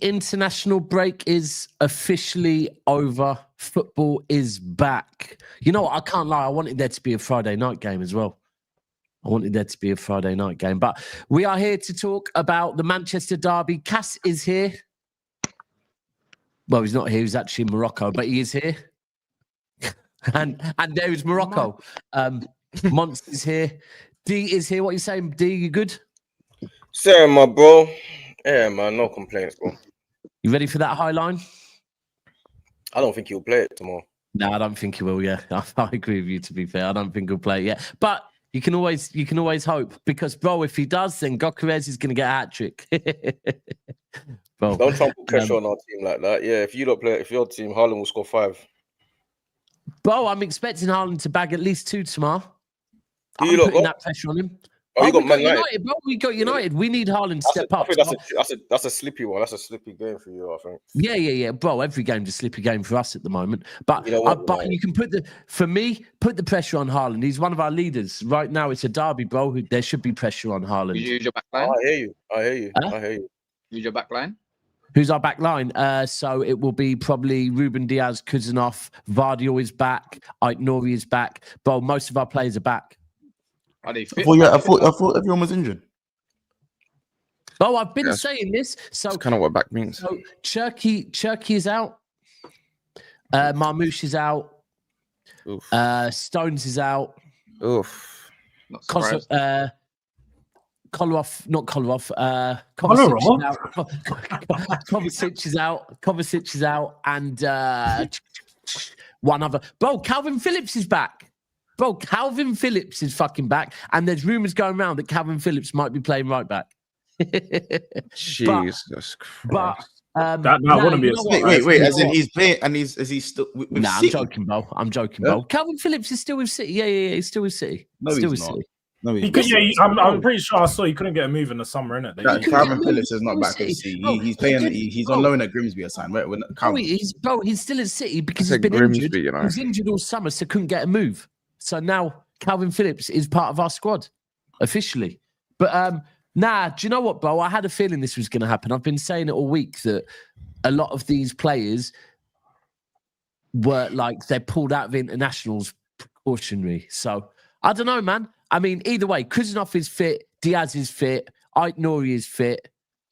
international break is officially over. Football is back. You know what? I can't lie. I wanted there to be a Friday night game as well. But we are here to talk about the Manchester derby. Cass is here. Well, he's not here. He's actually in Morocco, but he is here. and there is Morocco. Monst is here. D is here. What are you saying, D? You good? Same, my bro. Yeah, man. No complaints, bro. You ready for that high line? I don't think he'll play it tomorrow. No, I don't think he will. Yeah, I agree with you. To be fair, I don't think he'll play it yet. But you can always hope, because, bro, if he does, then Gyökeres is going to get a hat trick. Bro, don't try and put pressure on our team like that. Yeah, if you don't play, if your team, Haaland will score 5. Bro, I'm expecting Haaland to bag at least 2 tomorrow. I'm putting that pressure on him. Oh, you got Man United, bro. We got United. We need Haaland to step up. That's a slippy one. That's a slippy game for you, I think. Yeah. Bro, every game's a slippy game for us at the moment. But you know what, but you can put the pressure on Haaland. He's one of our leaders. Right now, it's a derby, bro. There should be pressure on Haaland. You use your back line? I hear you. Use your back line? Who's our back line? So it will be probably Ruben Diaz, Kuzanov, Vardio is back, Aït-Nouri is back. Bro, most of our players are back. Are they fit? I thought everyone was injured. Oh, I've been saying this. So that's kind of what back means. So Cherky is out. Marmoush is out. Stones is out. Oof. Kolarov. Kovacic is out. Kovacic is out. And one other. Bro, Calvin Phillips is back. Bro, Calvin Phillips is fucking back. And there's rumours going around that Calvin Phillips might be playing right back. Jesus Christ. That wouldn't be a wait. As in he's playing, and is he still with City? I'm joking, bro. Calvin Phillips is still with City. Yeah. He's still with City. No, still he's with not. City. No, I'm pretty sure I saw he couldn't get a move in the summer, innit? Calvin Phillips is not back at City. He's playing. He's on loan at Grimsby assigned. He's still at City because he's been injured. He was injured all summer, so couldn't get a move. So now Calvin Phillips is part of our squad officially. But do you know what, bro? I had a feeling this was going to happen. I've been saying it all week that a lot of these players were like they're pulled out of internationals precautionary. So I don't know, man. I mean, either way, Kuzanov is fit, Diaz is fit, Aït-Nouri is fit,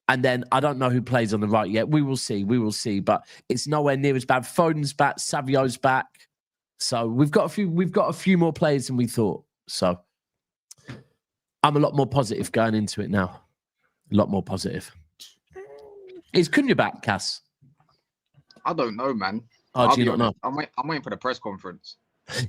and then I don't know who plays on the right yet. We will see, but it's nowhere near as bad. Foden's back, Savio's back, so we've got a few more players than we thought. So I'm a lot more positive going into it now. A lot more positive. Is Cunha back, Cass? I don't know, man. Oh, do you not know? I'm waiting for the press conference.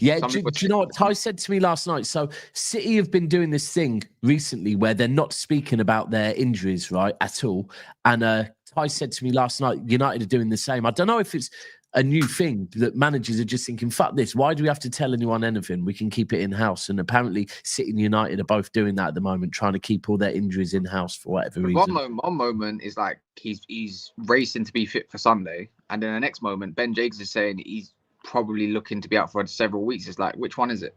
Yeah, do you know what Ty said to me last night? So City have been doing this thing recently where they're not speaking about their injuries, right, at all. And Ty said to me last night, United are doing the same. I don't know if it's a new thing that managers are just thinking, fuck this. Why do we have to tell anyone anything? We can keep it in-house. And apparently City and United are both doing that at the moment, trying to keep all their injuries in-house for whatever reason. One moment is like he's racing to be fit for Sunday. And then the next moment, Ben Jacobs is saying he's probably looking to be out for several weeks. It's like, which one is it?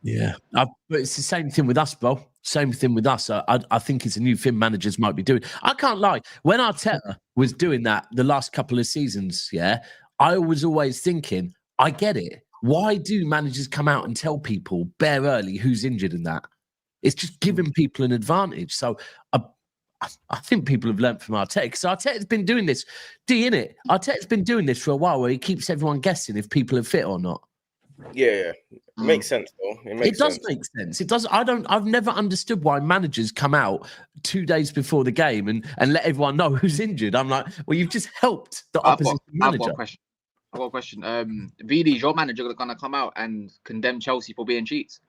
Yeah, but it's the same thing with us, bro. Same thing with us. I think it's a new thing managers might be doing. I can't lie. When Arteta was doing that the last couple of seasons, yeah, I was always thinking, I get it. Why do managers come out and tell people bare early who's injured in that? It's just giving people an advantage. So I think people have learnt from Arteta, because Arteta's been doing this. Innit? Arteta's been doing this for a while, where he keeps everyone guessing if people are fit or not. Yeah. It makes sense, though. It does make sense. It does. I've never understood why managers come out 2 days before the game and let everyone know who's injured. I'm like, well, you've just helped the opposition manager. I've got a question. VD, is your manager going to come out and condemn Chelsea for being cheats?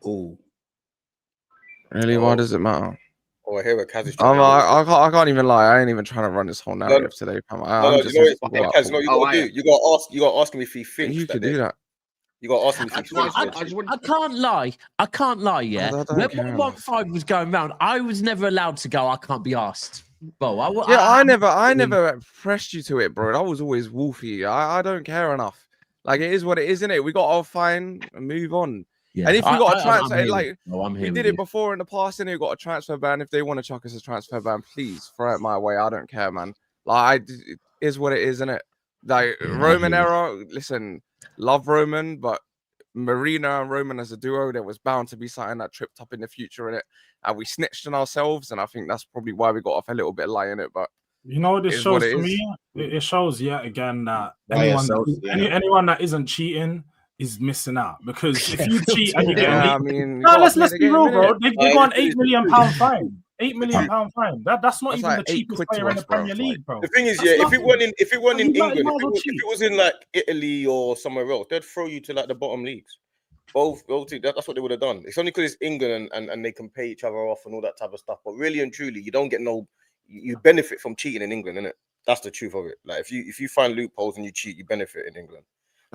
Oh, really? Why does it matter? Oh, I hear what Kaz is trying I can't even lie. I ain't even trying to run this whole narrative today. You got to ask him if he thinks you could do that. You got to ask him if he thinks. I can't lie. Yeah, when 115 was going round, I was never allowed to go. I can't be asked. Bro, I never pressed you to it, bro. I was always wolfy. I don't care enough. Like, it is what it is, isn't it? We got our fine and move on. Yeah. And if we got a transfer, I'm we did it before in the past, and we got a transfer ban. If they want to chuck us a transfer ban, please throw it my way. I don't care, man. Like, it is what it is, isn't it? Like Roman era. Listen, love Roman, but Marina and Roman as a duo, there was bound to be something that tripped up in the future in it, and we snitched on ourselves, and I think that's probably why we got off a little bit light in it. But you know what this shows to me? It shows yet again that anyone that isn't cheating is missing out, because if you cheat and you get let's be real, bro. They got an £8 million fine. £8 million fine. That's not even the cheapest player in the Premier League, bro. The thing is, if it weren't in England, if it was in like Italy or somewhere else, they'd throw you to like the bottom leagues. Both that's what they would have done. It's only because it's England and they can pay each other off and all that type of stuff. But really and truly, you don't get you benefit from cheating in England, innit? That's the truth of it. Like if you find loopholes and you cheat, you benefit in England.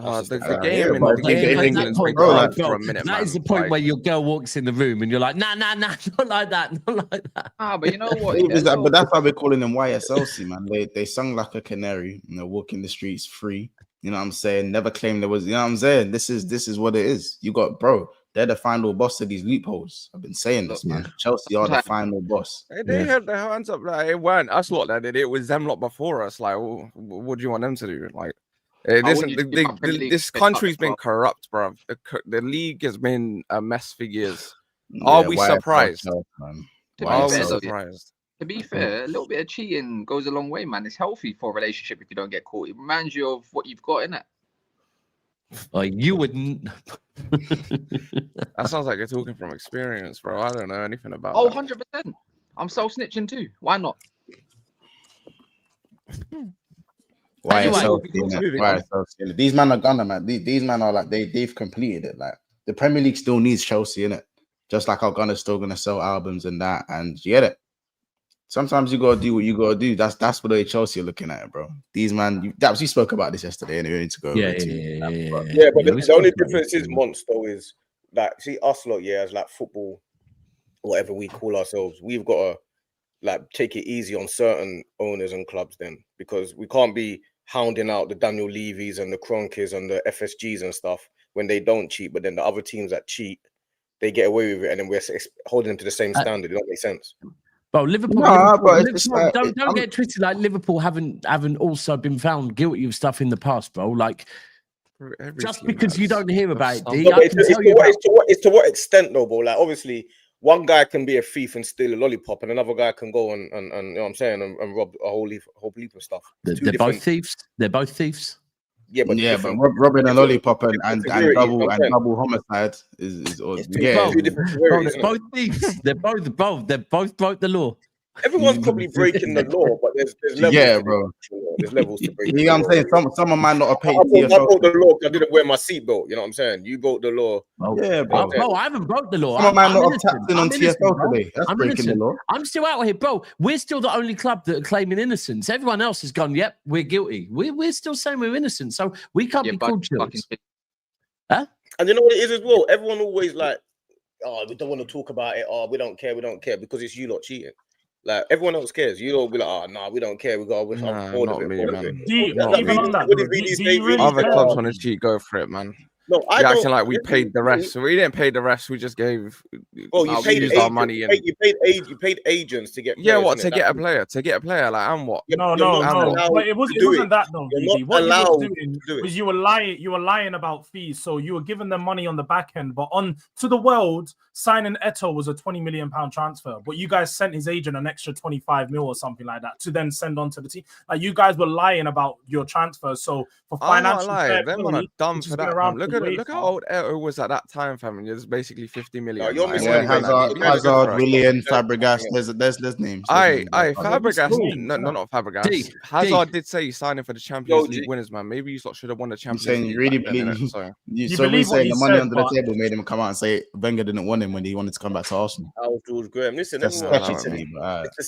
The game in England's been going for a minute, That is the point where your girl walks in the room and you're like, nah, not like that. But you know what? But that's why we're calling them YSLC, man. They sung like a canary, walking the streets free. You know what I'm saying? Never claimed there was, you know what I'm saying? This is what it is. You got, bro, they're the final boss of these loopholes. I've been saying this, man. Chelsea are the final boss. They had their hands up. Like, it weren't us lot that did it. It was them lot before us. Like, what do you want them to do? Like, this country's been corrupt, bro. The league has been a mess for years. Are we surprised? Are we surprised? To be fair, a little bit of cheating goes a long way, man. It's healthy for a relationship if you don't get caught. It reminds you of what you've got, innit? You wouldn't. That sounds like you're talking from experience, bro. I don't know anything about that. 100%. I'm self-snitching too. Why not? These men are gonna, man. These men are like they've completed it. Like the Premier League still needs Chelsea in it, just like our Gunner's still gonna sell albums and that. And you get it. Sometimes you gotta do what you gotta do. That's what the Chelsea are looking at, bro. These man, we spoke about this yesterday, and we need to go. Yeah, but the only difference is, Monts, though, is like, see us lot, as like football, whatever we call ourselves, we've got to like take it easy on certain owners and clubs, then, because we can't be hounding out the Daniel Levy's and the Kroenkes and the FSGs and stuff when they don't cheat, but then the other teams that cheat, they get away with it, and then we're holding them to the same standard. It don't make sense. Bro, Liverpool, don't get twisted. Like Liverpool haven't also been found guilty of stuff in the past, bro. Like just because you don't hear about it, it's to what extent, though, bro? Like obviously, one guy can be a thief and steal a lollipop, and another guy can go and you know what I'm saying, and rob a whole heap of stuff. They're both thieves. They're both thieves. Yeah, but robbing a lollipop and double homicide is bro, they're both thieves. They're both broke the law. Everyone's probably breaking the law, but there's levels. Yeah, bro. There's levels to break. You know what I'm saying? Someone might not have paid. I broke the law because I didn't wear my seatbelt. You know what I'm saying? You broke the law. Yeah, bro. Bro, I haven't broke the law. Someone might not have tapped in on TFL today. That's breaking the law. I'm still out here, bro. We're still the only club that are claiming innocence. Everyone else has gone, yep, we're guilty. We're still saying we're innocent, so we can't be called guilty. Huh? And you know what it is as well? Everyone always like, oh, we don't want to talk about it. Oh, we don't care because it's you lot cheating. Like everyone else cares. You don't be like, oh, nah, we don't care. We got to Other clubs want to cheat, go for it, man. No, You're acting like we paid the rest. So we didn't pay the rest. We just gave. Well, you paid our money. You paid agents to get. Yeah, what to get a player? To get a player, like, and what? No. But it wasn't that though. What you were doing was you were lying. You were lying about fees. So you were giving them money on the back end, but on to the world, signing Eto'o was a £20 million transfer. But you guys sent his agent an extra 25 mil or something like that to then send on to the team. Like you guys were lying about your transfer. So for financial, them are dumb for that. Look how old Eto'o was at that time, family. It's basically 50 million. You're missing Hazard, Willian, Fabregas. There's names. Fabregas. Not Fabregas. Hazard did say he's signing for the Champions League winners, man. Maybe you should have won the Champions League. You really believe? You believe saying the money under the table made him come out and say Wenger didn't want him when he wanted to come back to Arsenal. George Graham. Listen, that's sketchy to me. It's the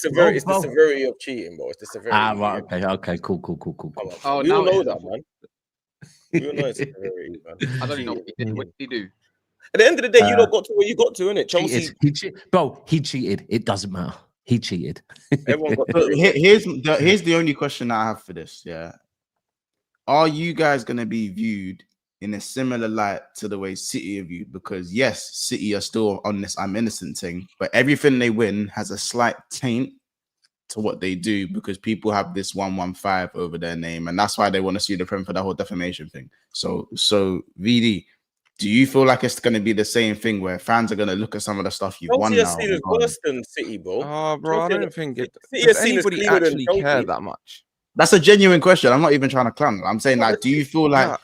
severity of cheating, bro. It's the severity. Right. Okay. Cool. Oh, you know that, man. You know it's a severity, man. I don't know what did he do. At the end of the day, you don't got to where you got to, innit? Chelsea. He cheated. It doesn't matter. He cheated. Everyone got here's the only question I have for this. Yeah, are you guys gonna be viewed in a similar light to the way City are viewed, because yes, City are still on this I'm innocent thing, but everything they win has a slight taint to what they do because people have this 115 over their name, and that's why they want to sue the Prem for that whole defamation thing. So VD, do you feel like it's going to be the same thing where fans are going to look at some of the stuff you've won now? Chelsea is worse than City, bro. Oh, bro, I don't think anybody actually care that much. That's a genuine question. I'm not even trying to clown. I'm saying, like, do you feel like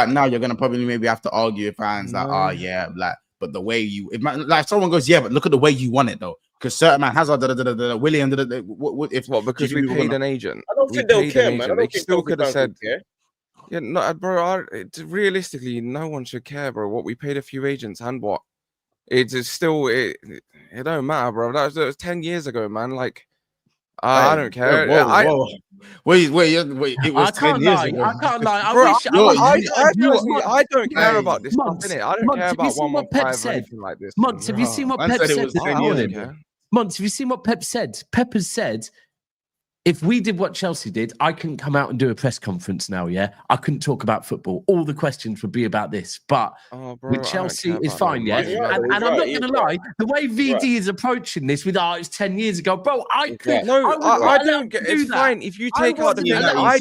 now you're gonna probably maybe have to argue with fans like, oh yeah, like, but the way you, like, someone goes, yeah, but look at the way you won it though, because certain man has William. What? Because we paid an agent. I don't think they'll care, man. They still could have said, yeah, no, bro. Realistically, no one should care, bro. What we paid a few agents and what? It's still it don't matter, bro. That was 10 years ago, man. Like. I don't care. Whoa. Wait. It was 10 years ago. I can't lie. Bro, I don't care about this stuff, innit? I don't care about 115 or anything like this. Monts, have you seen what Pep said? Monts, have you seen what Pep said? Pep has said, if we did what Chelsea did, I couldn't come out and do a press conference now, yeah? I couldn't talk about football. All the questions would be about this. But with Chelsea, it's fine, yeah? And I'm not going to lie, the way VD is approaching this with, it's 10 years ago, bro, I could. No, I don't get it. It's fine. If you take out the I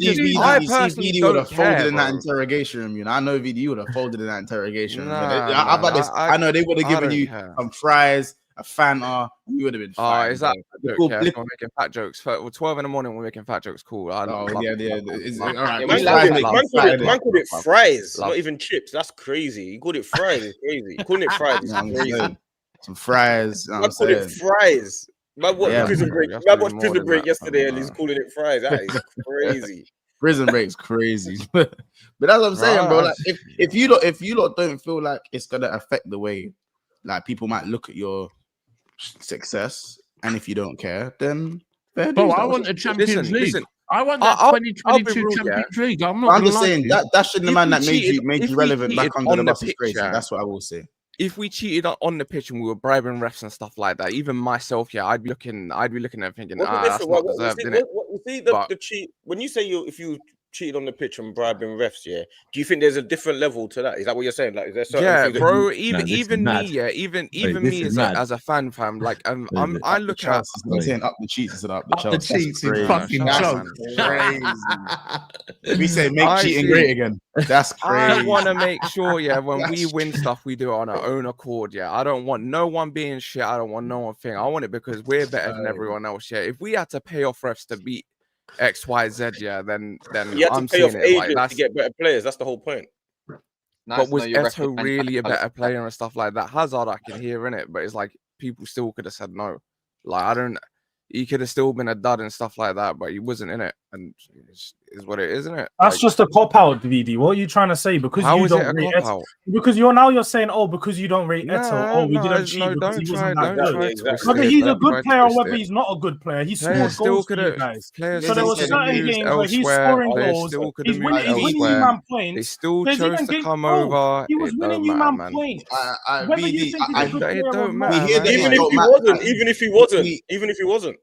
personally would have folded in that interrogation room, you know? I know VD would have folded in that interrogation room. How about this? I know they would have given you some fries, a Fanta, you would have been fine. Is that joke, yeah? We're making fat jokes. 12 in the morning, we're making fat jokes. Cool. Yeah. All right. Man called it fries, not even chips. That's crazy. You called it fries. It's crazy. Calling it fries is crazy. Some fries. I called it fries. Man watched Prison Break. Man watched Prison Break yesterday, and he's calling it fries. That is crazy. Prison Break's crazy. But that's what I'm saying, bro. Like, if you lot don't feel like it's gonna affect the way like people might look at your success, and if you don't care, then bro, I want a Champions League. I want that 2022 Champions League. I'm just saying that shouldn't the man that made you relevant back under the bus is crazy. That's what I will say. If we cheated on the pitch and we were bribing refs and stuff like that, even myself, I'd be looking at it thinking, that's not deserved, innit? You see the cheat when you say if you cheated on the pitch and bribing refs, do you think there's a different level to that? Is that what you're saying? Like, is there certain bro, even me as a fan, fam, like I look at saying up the cheats and up the cheats is fucking joke. We say make cheating great again. That's crazy. I want to make sure, when we win stuff, we do it on our own accord. I don't want no one being shit. I don't want no one thing. I want it because we're better than everyone else. If we had to pay off refs to beat XYZ, then you have to pay off agents to get better players. That's the whole point. But was Eto'o really a better player and stuff like that? Hazard, I can hear in it, but it's like people still could have said no. Like he could have still been a dud and stuff like that, but he wasn't in it, and is what it is, isn't it? That's just a cop out, VD. What are you trying to say? Because you don't rate Eto'o? Because you're saying, because you don't rate Eto'o, we didn't cheat because he wasn't that good. Whether he's a good player or whether he's not a good player, he scored goals for you guys. So there were certain games where he's scoring goals, he's winning you man points. They still chose to come over. He was winning you man points. Whether you think he's a good player or not. Even if he wasn't.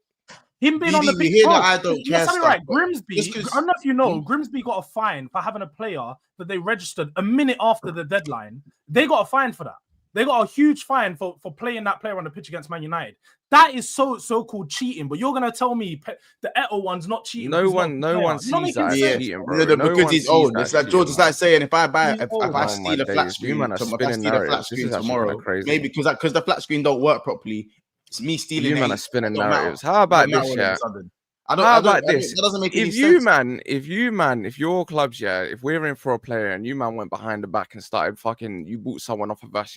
Him being on the pitch, I don't care. Right. Grimsby, I don't know if you know, Grimsby got a fine for having a player that they registered a minute after the deadline. They got a fine for that. They got a huge fine for playing that player on the pitch against Man United. That is so-called cheating. But you're gonna tell me the Eto'o one's not cheating? No one sees that cheating, bro. Because he's old. It's like George is like saying, if I steal a flat screen tomorrow, maybe because the flat screen don't work properly. It's me stealing. You man are spinning narratives. How about this? How about this? That doesn't make any sense. If your clubs, if we're in for a player and you man went behind the back and started you bought someone off of us,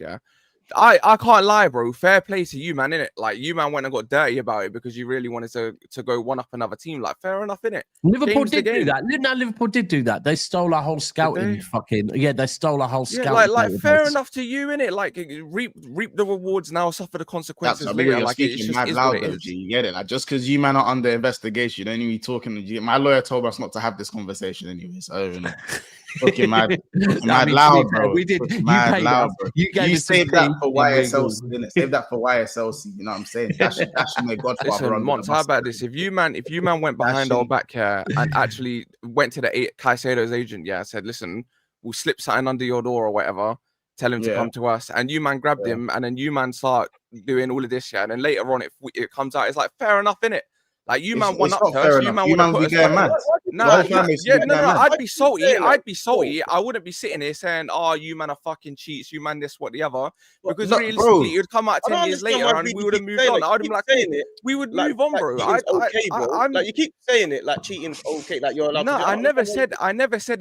I can't lie, bro. Fair play to you, man, innit? Like, you, man, went and got dirty about it because you really wanted to go one up another team. Like, fair enough, innit? Liverpool did do that. No, Liverpool did do that. They stole our whole scouting. They stole our whole scouting. Like fair enough to you, innit? Like, reap the rewards now, suffer the consequences later. Like, it's just mad loud, though, G. You get it? Like, just because you, man, are under investigation, you don't even be talking. My lawyer told us not to have this conversation anyway, so I don't know. Fucking mad loud, bro. We did. Mad loud, bro. You saved that for YSLC, didn't it? Save that for YSLC. You know what I'm saying? That should make Godfather. Listen, Monts, how about this? If you man went behind our back here and actually went to the Caicedo's agent, said, listen, we'll slip something under your door or whatever, tell him to come to us, and you man grabbed him, and then you man start doing all of this shit, and then later on it comes out, it's like fair enough, innit? Like you man went up to us, you man want to put us back. No, I'd be salty. I'd be salty. I wouldn't be sitting here saying, "Oh, you man are fucking cheats. You man this, what the other." Because realistically, it would come out 10 years later, and we would have moved on. I'd be like, we would move on, bro. Like you keep saying it, like cheating's okay, like you're allowed. No, I never said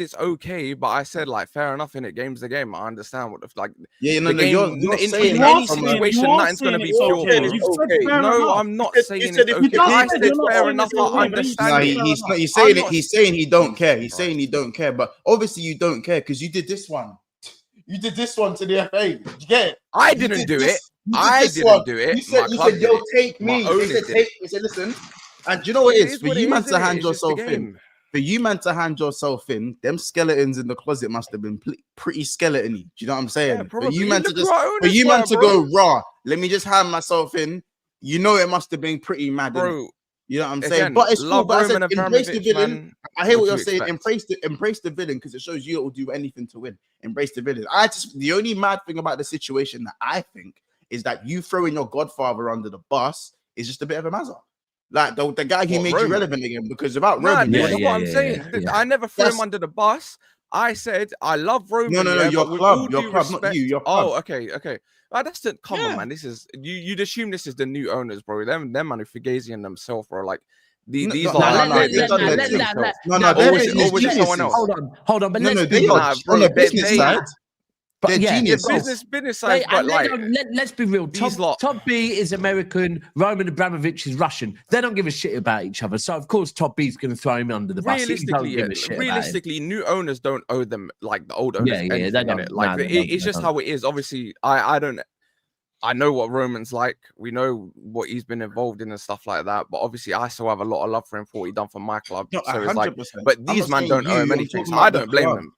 it's okay, but I said like fair enough. In it, game's the game. I understand what the like. Yeah, no, you're saying in any situation, nothing's gonna be pure. No, I'm not saying it's okay. I said fair enough. I understand. He's saying he don't care. He's saying he don't care, but obviously you don't care because you did this one. You did this one to the FA. Did you get it? I didn't do it. I didn't do it. You said, "Yo, take me." He said, "Listen." And do you know what it is? For you man to hand yourself in. For you man to hand yourself in, them skeletons in the closet must have been pretty skeleton-y. Do you know what I'm saying? For you man to go raw. Let me just hand myself in. You know it must have been pretty mad, bro. You know what I'm saying? But it's cool. But I said, embrace the villain. I hear what you're saying. Embrace the villain because it shows you it will do anything to win. Embrace the villain. The only mad thing about the situation that I think is that you throwing your godfather under the bus is just a bit of a mazza. Like the guy who made you relevant again, because without Roman, this is what I'm saying. I never threw him under the bus. I said I love Roman. No, your club, not you. Your club. Oh, okay. That's the common man. This is you'd assume this is the new owners, bro. Them man who Fugazi and themselves, bro. Like these are always someone else. Hold on, but they are on the business side. But they're genius. Business side, but like, let's be real. Todd B is American. Roman Abramovich is Russian. They don't give a shit about each other. So of course, Todd B's going to throw him under the bus. Realistically, new owners don't owe them like the old owners. They don't. Like it's just how it is. Obviously, I don't. I know what Roman's like. We know what he's been involved in and stuff like that. But obviously, I still have a lot of love for him for what he done for my club. So it's like, but these man don't owe him anything. So I don't blame them.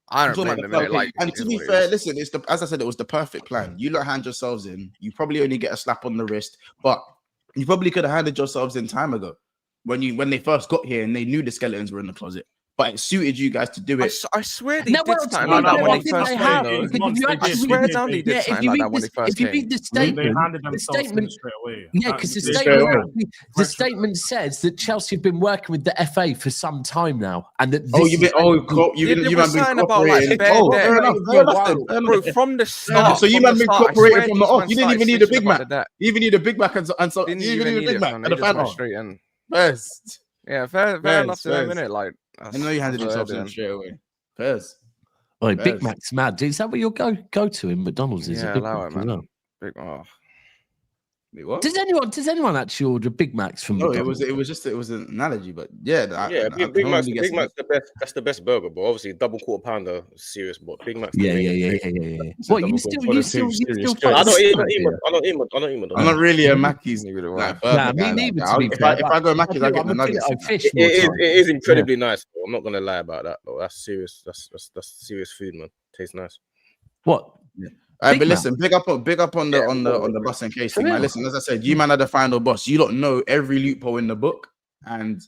I don't blame them. Like, and to be fair, listen, as I said, it was the perfect plan. You lot hand yourselves in. You probably only get a slap on the wrist, but you probably could have handed yourselves in time ago when they first got here and they knew the skeletons were in the closet. But it suited you guys to do it. I swear they did something like that when they first came. I swear down they did something like that when they first came. If you read the statement, they handed themselves in straight away. Yeah, because the statement says that Chelsea have been working with the FA for some time now, and that you were saying about like bro, from the start. So you man been cooperating from the off. You didn't even need a Big Mac. You even need a Big Mac and so you didn't even need a Big Mac and the fan first. Yeah, fair enough to them, innit? Like, I know you handed yourself in straight away. First. Oh, Big Mac's mad. Is that what your go to in McDonald's? Is yeah, allow it, man. Big What? Does anyone actually order Big Macs from? No, it was an analogy, but Big Mac's the best. That's the best burger, but obviously double quarter pounder is serious, but Big Mac's yeah. What you still? I don't eat. I'm not really a Mackey's nigga. Me neither. If I go Mackey's, I get the nuggets. It is incredibly nice. I'm not gonna lie about that, though. That's serious. That's serious food, man. Tastes nice. What? But listen, big up on the bus and case thing, man. Listen, as I said, you man are the final boss. You don't know every loophole in the book, and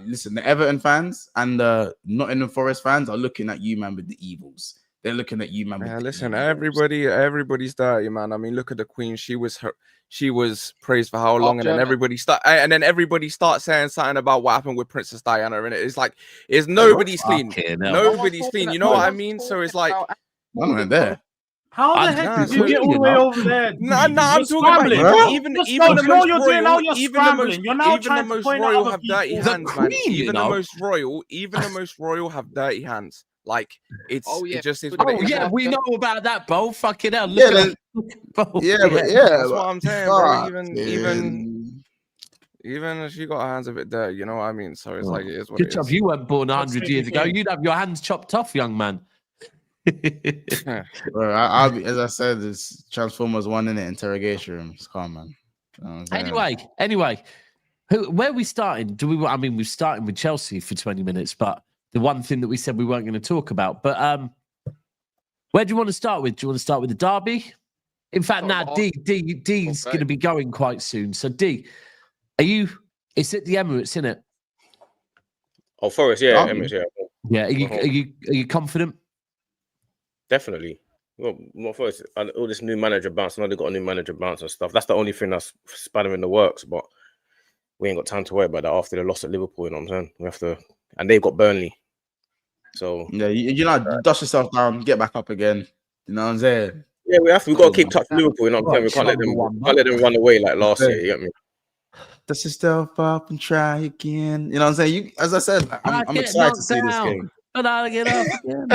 listen, the Everton fans and the Nottingham Forest fans are looking at you, man, with the evils. They're looking at you, man. Listen, everybody's dirty, man. I mean, look at the Queen. She was praised for how long, and then everybody starts saying something about what happened with Princess Diana, and it's like, nobody's clean. Nobody's clean. You know what I mean? So it's like, I went there. How the heck did you get all the way over there? I'm talking about even the most royal have dirty hands, man. Even the most royal have dirty hands. Like it's it just is. We know about that, Bo. Fucking hell. That's what I'm saying, bro. Even she got her hands a bit dirty, you know what I mean? So it's like it is what it is. Good job. You weren't born 100 years ago. You'd have your hands chopped off, young man. I'll be, as I said, this Transformers 1 in it, interrogation room. It's calm, man. Anyway, where are we starting? We're starting with Chelsea for 20 minutes, but the one thing that we said we weren't going to talk about. But where do you want to start with? Do you want to start with the derby? In fact, D's going to be going quite soon. So D, it's at the Emirates, isn't it? Oh, Forest, Emirates, Yeah, are you confident? Definitely. Well, first, all this new manager bounce. I know they got a new manager bounce and stuff. That's the only thing that's spanning in the works. But we ain't got time to worry about that after the loss at Liverpool. You know what I'm saying? We have to, and they've got Burnley. So yeah, you dust yourself down, get back up again. You know what I'm saying? Yeah, we got to keep touch with Liverpool. You know what I'm saying? We can't let them run away like last year. You get me? Dust yourself up and try again. You know what I'm saying? As I said, I'm excited to see this game. But I'll get up again.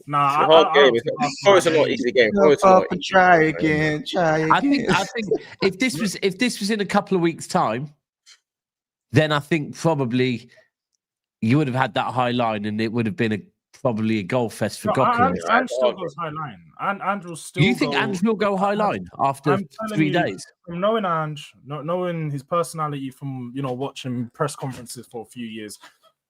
Nah, it's a hard game. It's not easy game. Up and try again. I think if this was in a couple of weeks' time, then I think probably you would have had that high line, and it would have been probably a goal fest for Goku. And still goes high line. And Andrew still. You think Andrew will go high line after 3 days? From knowing Ange, knowing his personality from watching press conferences for a few years,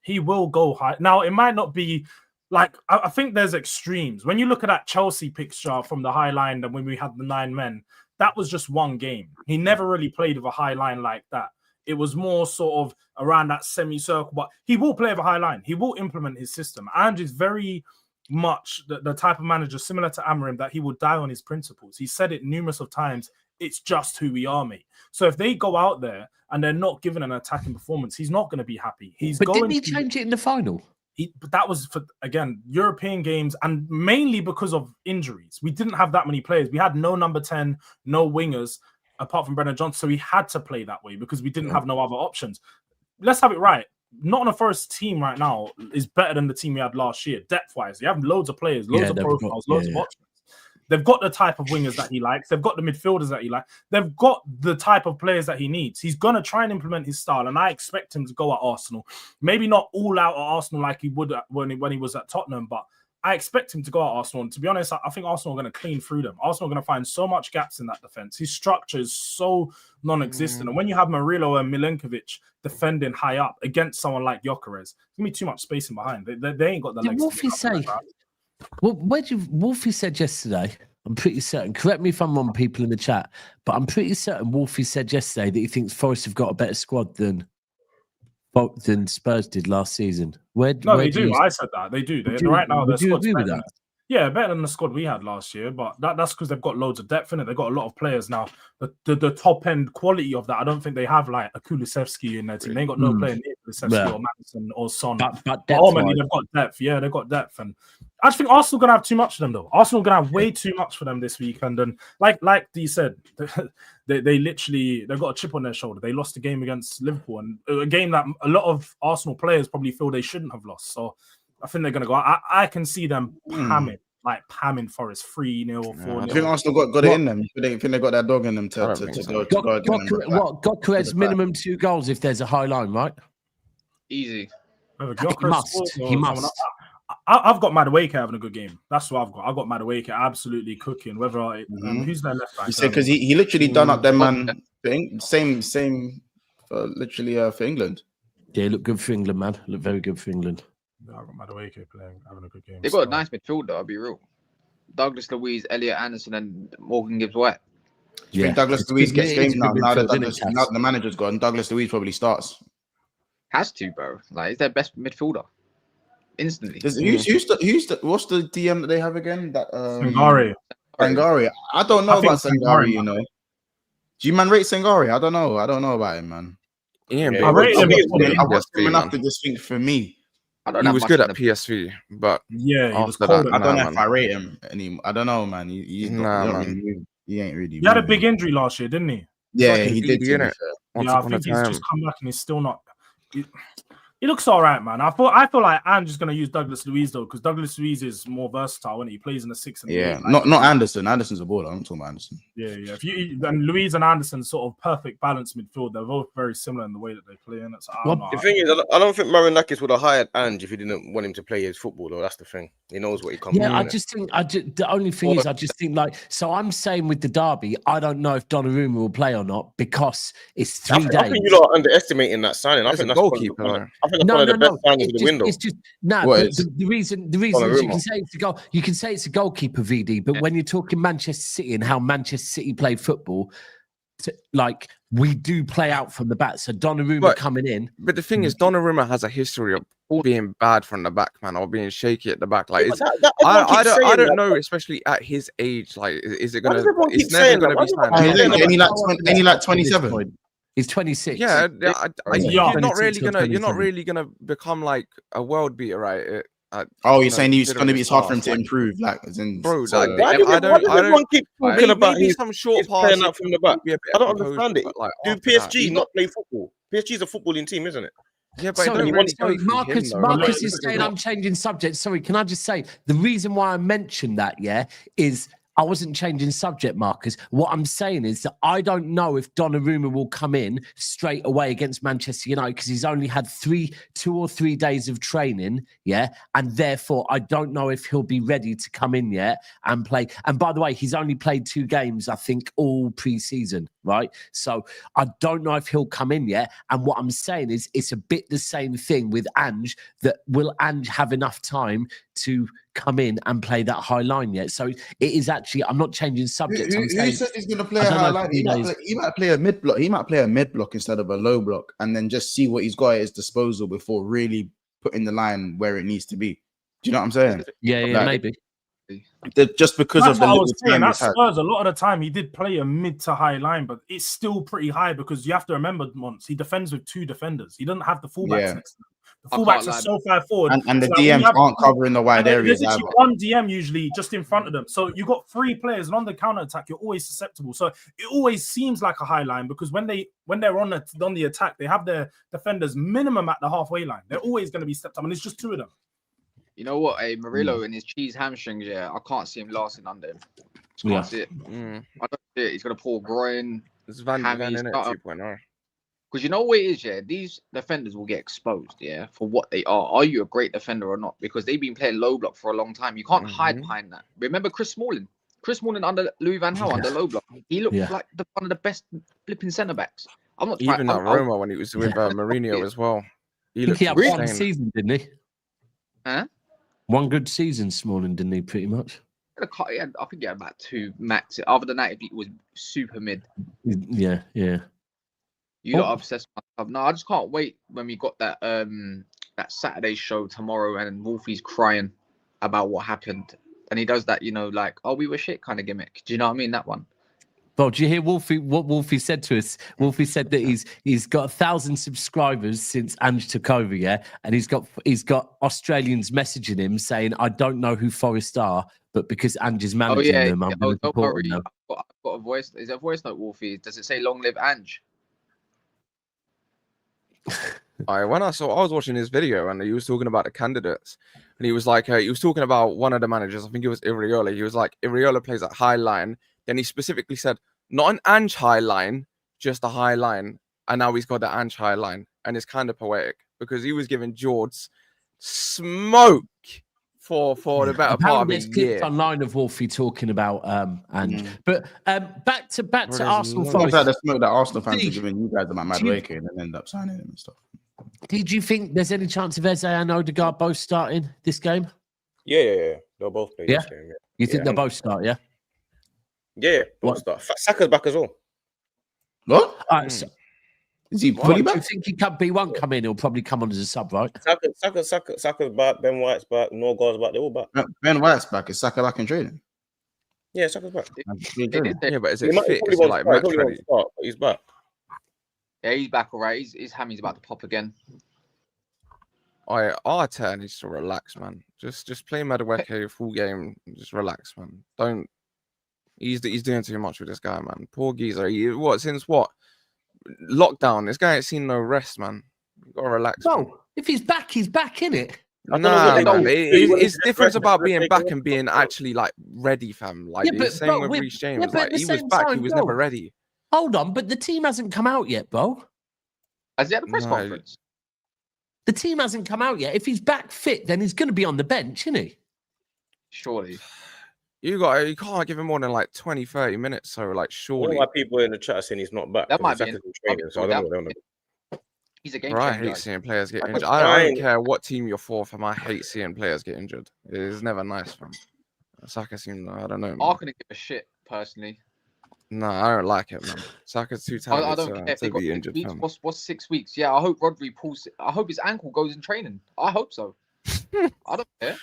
he will go high. Now it might not be like I think there's extremes. When you look at that Chelsea picture from the high line, and when we had the 9 men, that was just one game. He never really played with a high line like that. It was more sort of around that semicircle, but he will play with a high line. He will implement his system. And is very much the type of manager similar to Amorim that he will die on his principles. He said it numerous of times. It's just who we are, mate. So if they go out there and they're not given an attacking performance, he's not going to be happy. But didn't he change it in the final? But that was for, again, European games, and mainly because of injuries. We didn't have that many players. We had no number 10, no wingers, apart from Brennan Johnson. So we had to play that way because we didn't have no other options. Let's have it right. Nottingham Forest team right now is better than the team we had last year, depth-wise. You have loads of players, loads of profiles, loads of options. They've got the type of wingers that he likes. They've got the midfielders that he likes. They've got the type of players that he needs. He's going to try and implement his style, and I expect him to go at Arsenal. Maybe not all out at Arsenal like he would when he was at Tottenham, but I expect him to go at Arsenal. And to be honest, I think Arsenal are going to clean through them. Arsenal are going to find so much gaps in that defense. His structure is so non-existent. And when you have Murillo and Milenkovic defending high up against someone like Gyökeres, there's going to be too much spacing behind. They ain't got the legs. Wolfie say? Well, Wolfie said yesterday, I'm pretty certain, correct me if I'm wrong, people in the chat, but I'm pretty certain Wolfie said yesterday that he thinks Forest have got a better squad than Spurs did last season. Where they do. I said that. They do. Right now, would you agree with that? Yeah, better than the squad we had last year, but that's because they've got loads of depth in it. They've got a lot of players now. The top end quality of that, I don't think they have like a Kulusevski in their team. They ain't got no player near Kulusevski or Madison or Son. But ultimately, they've got depth. Yeah, they've got depth. And I just think Arsenal going to have too much for them, though. Arsenal going to have way too much for them this weekend. And like Dee said, they literally, they've got a chip on their shoulder. They lost a game against Liverpool, and a game that a lot of Arsenal players probably feel they shouldn't have lost. So I think they're going to go. I can see them pamming Forest 3-0, 4-0. I think Arsenal got it in them. I think they got that dog in them to go. Gyökeres minimum 2 goals if there's a high line, right? Easy. He must. I've got Madueke having a good game. That's what I've got. I've got Madueke absolutely cooking. Whether who's their left back? Because he literally done up them man. Same for literally for England. Yeah, look good for England, man. Look very good for England. Yeah, I've got Madueke having a good game. They've got a nice midfield, though, I'll be real. Douglas Luiz, Elliot Anderson, and Morgan Gibbs-White. I think Douglas Luiz gets games now. Now that the manager's gone, Douglas Luiz probably starts. Has to, bro. Like, he's their best midfielder. Instantly. What's the DM that they have again? That Sangare. I don't know about Sangare, you know. Do you man rate Sangare? I don't know about him, man. Yeah, I rate him. I watched him enough to just think for me. He was good at PSV, but yeah, he was cold. I don't know if I rate him anymore. I don't know, man. He ain't really. He had a big injury last year, didn't he? Yeah, he did. Yeah, I think he's just come back and he's still not. He looks all right, man. I feel like I'm just gonna use Douglas Luiz though, because Douglas Luiz is more versatile when he plays in the 6 and 8. Not Anderson. Anderson's a baller. I'm talking about Anderson. Yeah. And Luiz and Anderson sort of perfect balanced midfield. They're both very similar in the way that they play. And the thing is, I don't think Marinakis would have hired Ange if he didn't want him to play his football. Though that's the thing. He knows what he comes. Yeah, the only thing is, I just think like. So I'm saying with the derby, I don't know if Donnarumma will play or not because it's 3 days. I think you lot are underestimating that signing. I think that's goalkeeper. One of the best signings of the window. It's just the reason is you can say it's a goalkeeper, VD, but when you're talking Manchester City and how Manchester City play football, we do play out from the back. So Donnarumma coming in. But the thing is, Donnarumma has a history of being bad from the back, man, or being shaky at the back. Like, it's, I don't know, especially at his age. Like, is it gonna? It's never gonna be signed. Ain't he like 27? He's 26. Yeah, You're not really gonna become like a world beater, right? You're saying he's gonna be hard for him to improve, like, as in, bro. Why do everyone keep talking about some short passes out from the back? I don't understand it. Like, do PSG not play football? PSG is a footballing team, isn't it? Yeah, but Marcus is saying I'm changing subject. Sorry, can I just say the reason why I mentioned that, is I wasn't changing subject, Marcus. What I'm saying is that I don't know if Donnarumma will come in straight away against Manchester United because he's only had 2 or 3 days of training, and therefore I don't know if he'll be ready to come in yet and play. And by the way, he's only played 2 games, I think, all pre-season, right? So I don't know if he'll come in yet. And what I'm saying is it's a bit the same thing with Ange, that will Ange have enough time to come in and play that high line yet? So it is actually, I'm not changing subject. Who said he's going to play a high line? He might play a mid block. He might play a mid block instead of a low block, and then just see what he's got at his disposal before really putting the line where it needs to be. Do you know what I'm saying? Yeah, maybe. Just because that's of the what I was saying. That Spurs, a lot of the time he did play a mid to high line, but it's still pretty high because you have to remember, Mons, he defends with 2 defenders. He doesn't have the fullbacks next to him. The fullbacks are so far forward, and the DMs aren't covering the wide areas. There's actually one DM usually just in front of them, so you got 3 players, and on the counter attack, you're always susceptible. So it always seems like a high line because when they're on the attack, they have their defenders minimum at the halfway line. They're always going to be stepped up, and it's just 2 of them. You know what, Murillo and his cheese hamstrings, I can't see him lasting under him. Just can't see it. I don't see it. He's got a poor groin. It's Van in it 2.0. Because you know what it is, these defenders will get exposed, for what they are. Are you a great defender or not? Because they've been playing low block for a long time. You can't hide behind that. Remember Chris Smalling? Chris Smalling under Louis van Gaal under low block. He looked like one of the best flipping centre backs. I'm not even at Roma when he was with Mourinho as well. He had one season, didn't he? Huh? One good season, Smalling, didn't he? Pretty much. I think he had about 2 max. Other than that, it was super mid. Yeah. You got obsessed with myself. No, I just can't wait when we got that that Saturday show tomorrow and Wolfie's crying about what happened. And he does that, like, oh, we were shit kind of gimmick. Do you know what I mean? That one. Well, do you hear Wolfie? What Wolfie said to us? Wolfie said that he's got 1,000 subscribers since Ange took over, and he's got Australians messaging him saying, "I don't know who Forest are, but because Ange is managing them, I'm going to support them." I've got a voice. Is there a voice note, Wolfie? Does it say "Long live Ange"? I was watching his video and he was talking about the candidates, and he was like, he was talking about one of the managers. I think it was Iriola. He was like, Iriola plays at high line. Then he specifically said, not an Ange high line, just a high line. And now he's got the Ange high line. And it's kind of poetic because he was giving George smoke for the better part of a year. Online of Wolfie talking about Ange. But back to Arsenal. It's like the smoke that Arsenal fans are giving you guys about Madueke and then end up signing him and stuff. Did you think there's any chance of Eze and Odegaard both starting this game? Yeah. They'll both play this game. You think they'll both start, yeah? Yeah, both start. Saka's back as well. What? All right, so, is he fully back? Do you think he won't come in? He'll probably come on as a sub, right? Saka's back. Ben White's back. Norgard's back. They're all back. Ben White's back. Is Saka back in training? Yeah, Saka's back. Yeah, but is it fit? Is it like match ready? He's back. Yeah, he's back all right. His hammy's about to pop again. Arteta needs to relax, man. Just play Madueke full game. Just relax, man. Don't. He's doing too much with this guy, man. Poor geezer. Since what? Lockdown. This guy ain't seen no rest, man. You gotta relax. No, man. If he's back, innit? Nah, man. It's different about being back and being actually like ready, fam. Like the same with Reece James. Like he was back, he was never ready. Hold on, but the team hasn't come out yet, bro. Has he had a press conference? The team hasn't come out yet. If he's back fit, then he's going to be on the bench, isn't he? Surely. You can't give him more than like 20, 30 minutes. So like, surely. I don't know why people in the chat are saying he's not back. That might be training, so I don't know. He's a game changer. I hate seeing players get injured. I don't care what team you're for, fam. I hate seeing players get injured. It is never nice, fam. Saka seemed, I don't know. I'm gonna give a shit personally. No, I don't like it, man. Saka's too talented I don't care if they got be 6 injured. weeks. What's 6 weeks? Yeah, I hope Rodri pulls. I hope his ankle goes in training. I hope so. I don't care.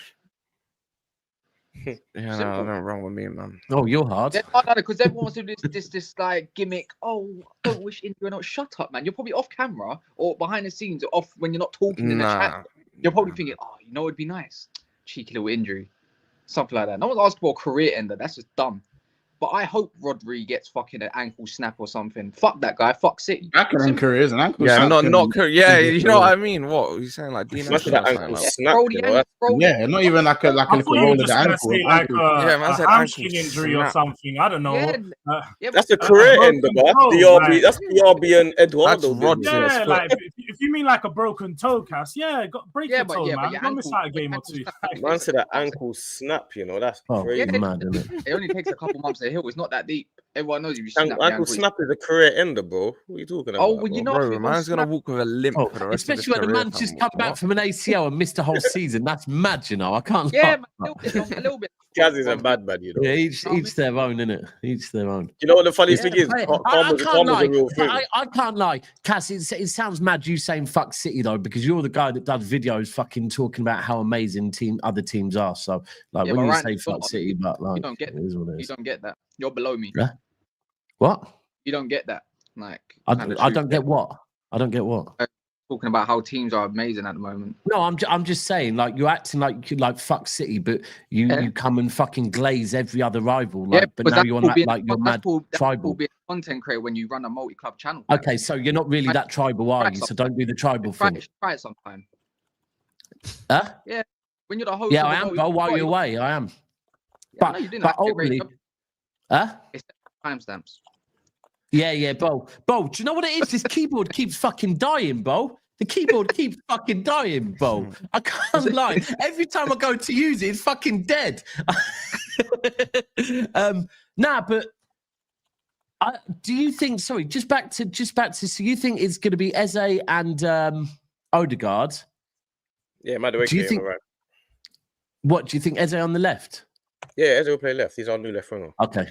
Yeah, no, don't wrong with me, man. Oh, you're hard. Yeah, because everyone wants to do this like gimmick. Oh, I don't wish India not. Shut up, man. You're probably off camera or behind the scenes, or off when you're not talking in the chat. You're probably thinking, oh, you know, it'd be nice, cheeky little injury, something like that. No one's asking for a career ender. That's just dumb. But I hope Rodri gets fucking an ankle snap or something. Fuck that guy. Fuck City. That can career is an ankle snap. Yeah, you know what I mean? What are you saying? Like Dean ankle snap. Yeah, not even like a roll of the ankle. Like a hamstring injury or something. I don't know. That's a career ender, DRB. That's DRB and Eduardo. Yeah, like if you mean like a broken toe cast, break your toe, man. Don't miss out a game or two. Man said an ankle snap. You know, that's crazy. Mad, isn't it? It only takes a couple months to heal. It's not that deep. Everyone knows if you snap ankle snap is a career ender, bro. What are you talking about? Oh, well, you know, bro, man's gonna walk with a limp for the rest especially of his when the man's just come back from an ACL and missed a whole season. That's mad, you know. I can't. Yeah, man, a little bit. Kaz is a bad man, you know. Yeah, each their own, innit? Each their own. You know what the funniest thing is? I can't lie. Kaz, it sounds mad you saying fuck City though, because you're the guy that does videos fucking talking about how amazing other teams are. So like when you say fuck City, but like you don't get that. You don't get that. You're below me. Yeah. What? You don't get that. Like I don't get what? I don't get what? Talking about how teams are amazing at the moment. No, I'm just saying, like you're acting like fuck City, but you come and fucking glaze every other rival. Like, but now you're not like you're mad tribal. Be a content creator when you run a multi-club channel. Okay, so you're not really that tribal, are you? So don't do the tribal thing. Try it sometime. Huh? Yeah. When you're the host. Yeah, I am. But while you're away, I am. But ultimately, it's timestamps. Yeah, Bo. Do you know what it is? This keyboard keeps fucking dying, Bo. The keyboard keeps fucking dying, Bo. I can't lie. Every time I go to use it, it's fucking dead. But do you think? Sorry, just back to. So you think it's going to be Eze and Odegaard? Yeah, Madueke. Do you think? Right. What do you think? Eze on the left? Yeah, Eze will play left. He's our new left winger. Okay.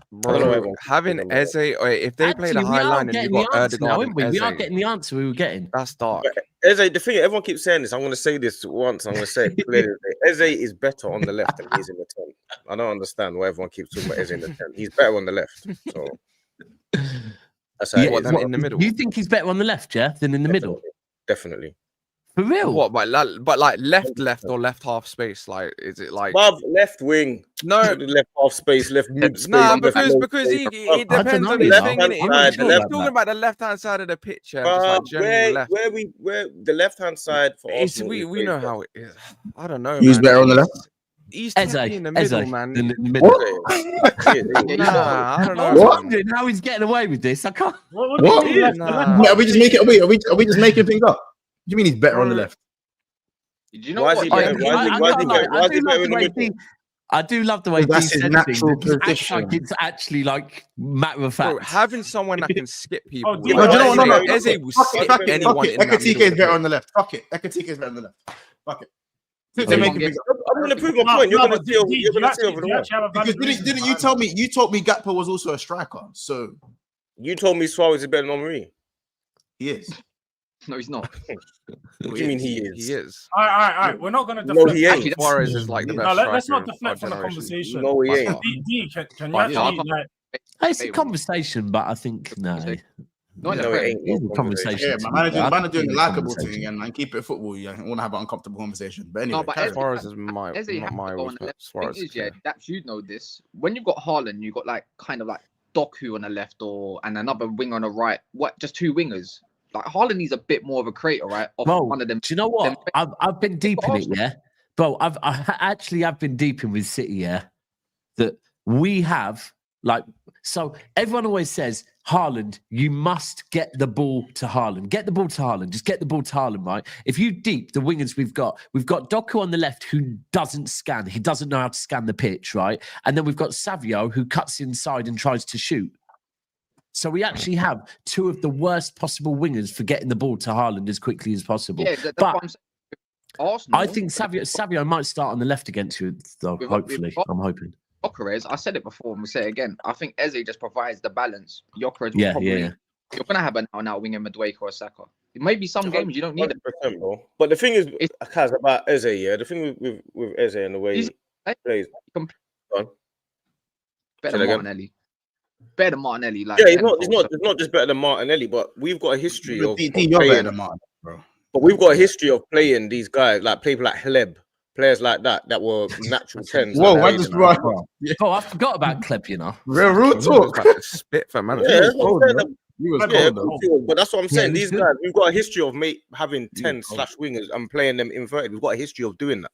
Bro, having Eze, if they play the high line and you got Odegaard, we are getting the answer we were getting. That's dark. Eze, the thing, everyone keeps saying this. I'm going to say this once. I'm going to say it clearly. Eze is better on the left than he is in the 10. I don't understand why everyone keeps talking about Eze in the 10. He's better on the left. So that's how it is. In the middle. You think he's better on the left, than in the middle? Definitely. For real? What? But like left or left half space? Like, is it like above left wing? No, left half space, left mid space. Nah, because it depends on the thing. We're talking about the left hand side of the picture. Where the left hand side for Arsenal? We know how it is. I don't know. Who's better on the left? He's in the middle, man. In the middle. Nah, I don't know. I was wondering how he's getting away with this. I can't. What? Are we just making? Are we just making things up? What do you mean he's better on the left? Do you know why is he better? I do love the way that's his natural position. Like it's actually like matter of fact. Bro, having someone that can skip people. No. Eze will skip anyone in that middle. Ekatike is better on the left. Fuck it. Ekatike is better on the left. Fuck it. I'm going to prove my point. You're going to see over the wall. Because didn't you tell me? You told me Gakpo was also a striker. So you told me Suarez is better than Henry. He is. No, he's not. What do you mean he is? He is. All right. We're not going to deflect. No, he ain't. Suarez is like the best. No, let's not deflect from the conversation. No, he ain't. D, can you actually like? It's a conversation, but I think no. No, it ain't. It's a conversation. Yeah, man are doing the likable thing and keep it football. Yeah, I want to have an uncomfortable conversation. But anyway, Suarez is my Suarez. That's you know this. When you've got Haaland, you've got like kind of like Doku on the left and another winger on the right. What? Just two wingers. Like Haaland needs a bit more of a creator, right? One of them. Do you know what? I've been deep in it, yeah. Bro, I've been deep in with City, yeah. That we have so everyone always says, Haaland, you must get the ball to Haaland. Get the ball to Haaland. Just get the ball to Haaland, right? If you deep the wingers we've got Doku on the left who doesn't scan. He doesn't know how to scan the pitch, right? And then we've got Savio who cuts inside and tries to shoot. So we actually have two of the worst possible wingers for getting the ball to Haaland as quickly as possible. Yeah, but I think Savio might start on the left against you, though. Hopefully, I'm hoping. Gyökeres, I said it before, and we say it again. I think Eze just provides the balance. Gyökeres will probably. Yeah. You're gonna have an out winger, Madueke or Saka. It may be some games you don't need it, bro. But the thing is, Kaz, about Eze, the thing with Eze and the way he plays, better than Martinelli. Better than Martinelli, like it's not just better than Martinelli, but we've got a history of you're better than Martinelli, bro. But we've got a history of playing these guys, like people like Hleb, players like that were natural 10s. Whoa, what just right? Oh, I forgot about Kleb, you know. Real talk. Spit for man. But that's what I'm saying. These guys, we've got a history of having 10/wingers and playing them inverted. We've got a history of doing that.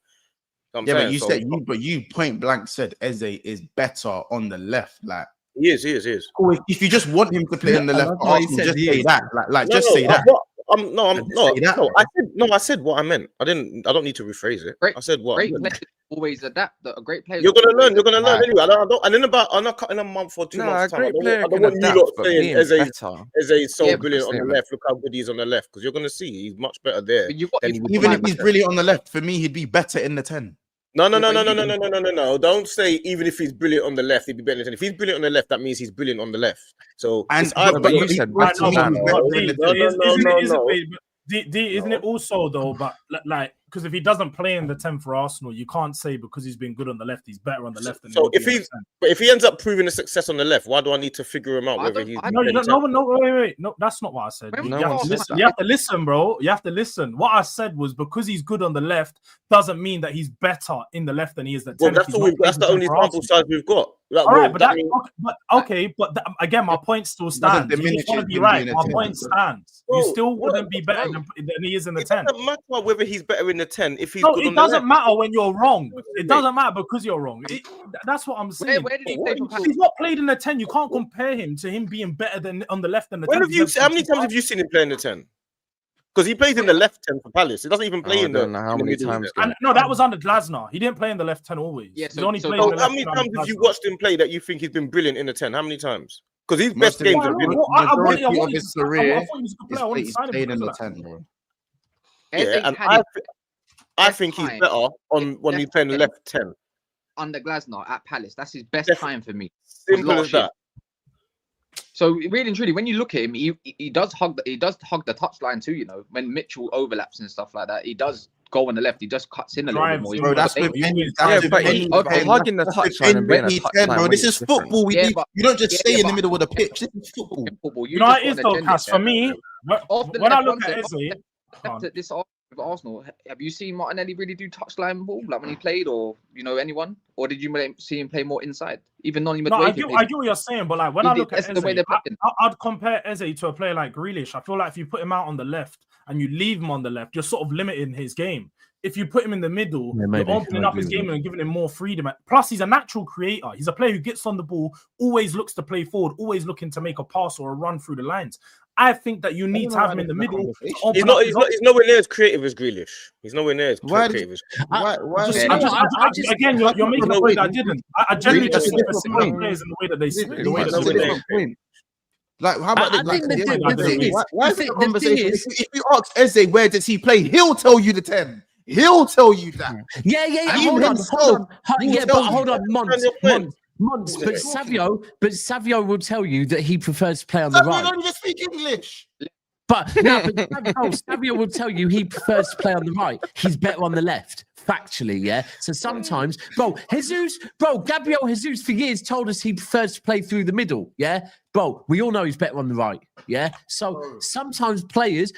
But you point blank said Eze is better on the left, like. He is. If you just want him to play on the left, just say that. Say that. I said what I meant. I don't need to rephrase it. I said what. Great players always adapt. A great player. You're gonna learn. Anyway. And then I'm not cutting a month or 2 months time. I don't want you lot saying Eze is so brilliant on the left. Look how good he is on the left, because you're gonna see he's much better there. Even if he's brilliant on the left, for me, he'd be better in the 10. No. Don't say even if he's brilliant on the left, he'd be better than 10. If he's brilliant on the left, that means he's brilliant on the left. So, but you said isn't it also though? But like, because if he doesn't play in the 10 for Arsenal, you can't say because he's been good on the left, he's better on the left. So if he ends up proving a success on the left, why do I need to figure him out? Whether he's wait, no, that's not what I said. You have to listen, bro. You have to listen. What I said was because he's good on the left doesn't mean that he's better in the left than he is the 10. Well, that's the only sample size we've got. All right, but again, my point still stands. You want to be right. My point stands. You still wouldn't be better than he is in the 10. It doesn't matter whether he's better in the 10 if he's good on the left. It doesn't matter when you're wrong. It doesn't matter because you're wrong. That's what I'm saying. Where did he play? He's not played in the 10. You can't compare him to him being better than on the left than the 10. How many times have you seen him play in the 10? Because he plays in the left 10 for Palace. He doesn't even play in the. How many times? No, that was under Glasner. He didn't play in the left 10 always. Yeah, how many times have you watched him play that you think he's been brilliant in the 10? How many times? Because his best games have been. Majority of his career is played in the 10, bro. Yeah, and I think he's better when he's playing the left 10. Under Glasner at Palace, that's his best time for me. Simple as that. So really and truly, when you look at him, he does hug the touchline too. You know, when Mitchell overlaps and stuff like that, he does go on the left. He just cuts in a little bit more. Bro, that's with hugging the touchline and being a touchline. Bro, this is football. You don't just stay in the middle of the pitch. This is football. You know what it is though, Cass. For me, when I look at this with Arsenal, have you seen Martinelli really do touchline ball like when he played, or anyone, or did you see him play more inside? Even Noni I get what you're saying, but like when I look at Eze, I'd compare Eze to a player like Grealish. I feel like if you put him out on the left and you leave him on the left, you're sort of limiting his game. If you put him in the middle, you're opening up his game and giving him more freedom. Plus, he's a natural creator. He's a player who gets on the ball, always looks to play forward, always looking to make a pass or a run through the lines. I think that you need to have him in the middle. He's nowhere near as creative as Grealish. He's nowhere near as creative as. Again, you're making a point that I didn't. I genuinely just think the similar players in the way that they switch. Like, how about the conversation? If you ask Eze where does he play, he'll tell you the 10. He'll tell you that. Yeah. Hold on. Months, but Savio will tell you that he prefers to play on the right. Don't just speak English. But Savio will tell you he prefers to play on the right. He's better on the left, factually, yeah. So sometimes, Gabriel Jesus for years told us he prefers to play through the middle, yeah. Bro, we all know he's better on the right, yeah. So sometimes players,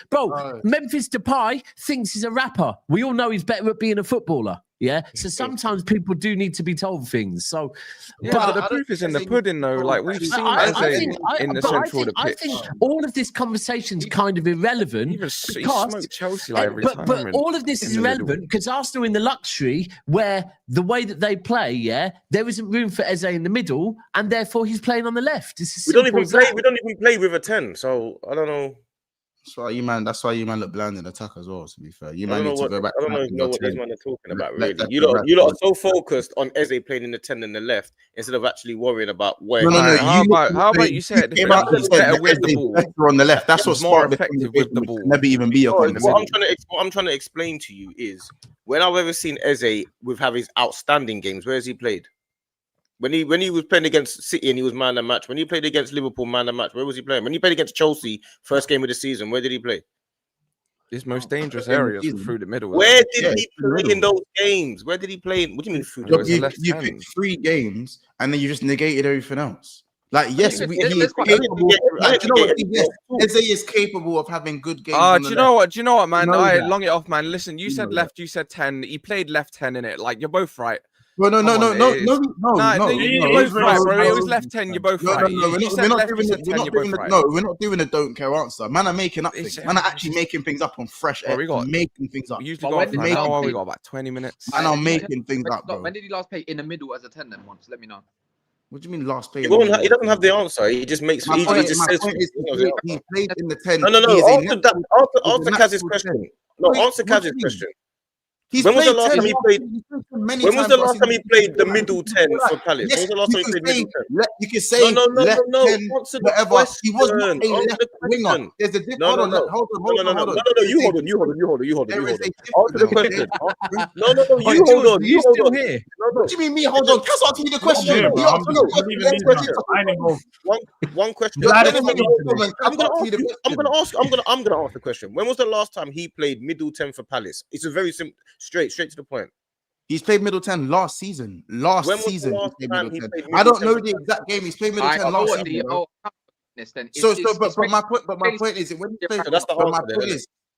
Memphis Depay thinks he's a rapper. We all know he's better at being a footballer. Yeah, so sometimes people do need to be told things. So, but the proof is in the pudding, though. Like we've seen in the central of the pitch. I think all of this conversation is kind of irrelevant. Even smoke Chelsea like every time. But all of this is irrelevant because Arsenal in the luxury where the way that they play, there isn't room for Eze in the middle, and therefore he's playing on the left. We don't even play with a 10. So I don't know. That's why you man look blind in attack as well. To be fair, you man need to go back. I don't know what these men are talking about. Really, you lot are so focused on Eze playing in the 10 and the left instead of actually worrying about where. No. How about you say it? Better with the ball on the left. That's what's more effective with the ball. Never even be a conversation. What I'm trying to explain to you is when I've ever seen Eze with his outstanding games. Where has he played? When he was playing against City and he was man of the match. When he played against Liverpool, man of the match. Where was he playing? When he played against Chelsea, first game of the season, where did he play? His most dangerous areas through the middle. Where did he play in those games? Where did he play? What do you mean through the middle? You picked 3 games and then you just negated everything else. Like, yes, he is capable. Like, you know what? Yes, Eze is capable of having good games. Do you know what, man? Long it off, man. Listen, you said left, you said 10. He played left 10 in it. Like, you're both right. No. You're both right, bro. It was left 10. You're both right. We're not doing a don't care answer. Man, I'm making up things. Man, I'm actually making things up on fresh air. Making things up. We usually got we got about 20 minutes. And I'm making things up, bro. When did he last play in the middle as a 10 then once? Let me know. What do you mean last play? He doesn't have the answer. He just makes. He just says he played in the 10. No. Answer Kaz's question. No, answer Kaz's question. When was the last time he played? When was the last time he played the middle 10 for Palace? When was the last time he played middle 10? You can say no. Whatever. He was not a left winger. There's a difference. Hold on. You hold on. Answer the question. No. You hold on. You still here? What do you mean me? Hold on. Kaz asked me the question. One question. I'm gonna ask the question. When was the last time he played middle 10 for Palace? It's a very simple. Straight to the point. He's played middle 10 last season. I don't know the exact game. He's played middle 10 last season. But my point is, when you play,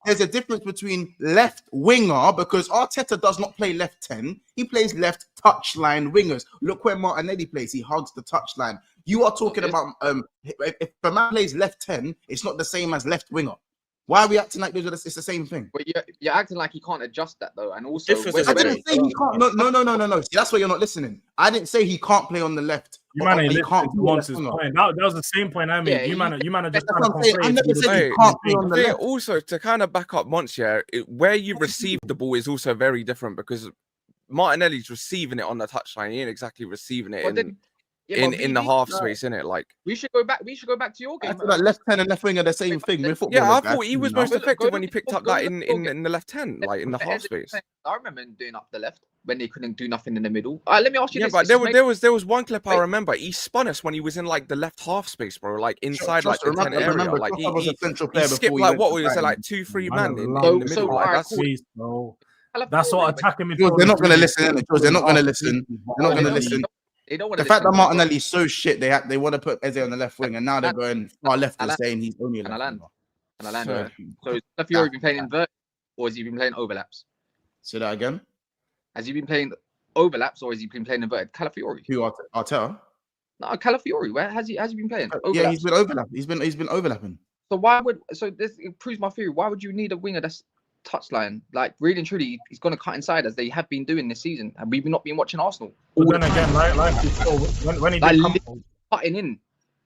there's a difference between left winger, because Arteta does not play left 10. He plays left touchline wingers. Look where Martinelli plays. He hugs the touchline. You are talking about if a man plays left 10, it's not the same as left winger. Why are we acting like it's the same thing? But you're acting like he can't adjust that though, and also I didn't say he can't. No. See, that's why you're not listening. I didn't say he can't play on the left. You man ain't listening to Monty's point. That was the same point I made. You man are just trying to complain. I never said he can't play on the left. Also, to kind of back up Monty, where you receive the ball is also very different, because Martinelli's receiving it on the touchline. He ain't exactly receiving it in the half space, innit? Like, we should go back to your game. I feel like left 10 and left wing are the same thing. I thought he was most effective when he picked up that in the left 10, like in the half space. I remember him doing up the left when they couldn't do nothing in the middle. Let me ask you this. But there was one clip I remember. He spun us when he was in like the left half space, bro. Like inside like the 10 area. Like he skipped like what was it, like 2-3 man in the middle. Like that's what attacking me. They're not gonna listen. They're not gonna listen. The fact that Martinelli's so shit, they want to put Eze on the left wing, and now they're going far left and saying he's only a left winger. So has Fiore been playing invert, or has he been playing overlaps? Say that again. Has he been playing overlaps, or has he been playing inverted? Calafiori. Who, Arteta? No, Calafiori. Where has he been playing? Overlaps. Yeah, he's been overlapping. He's been overlapping. So this proves my theory. Why would you need a winger that's touchline? Like, really and truly, he's going to cut inside as they have been doing this season, and we've not been watching Arsenal. But then again, when he did cutting in,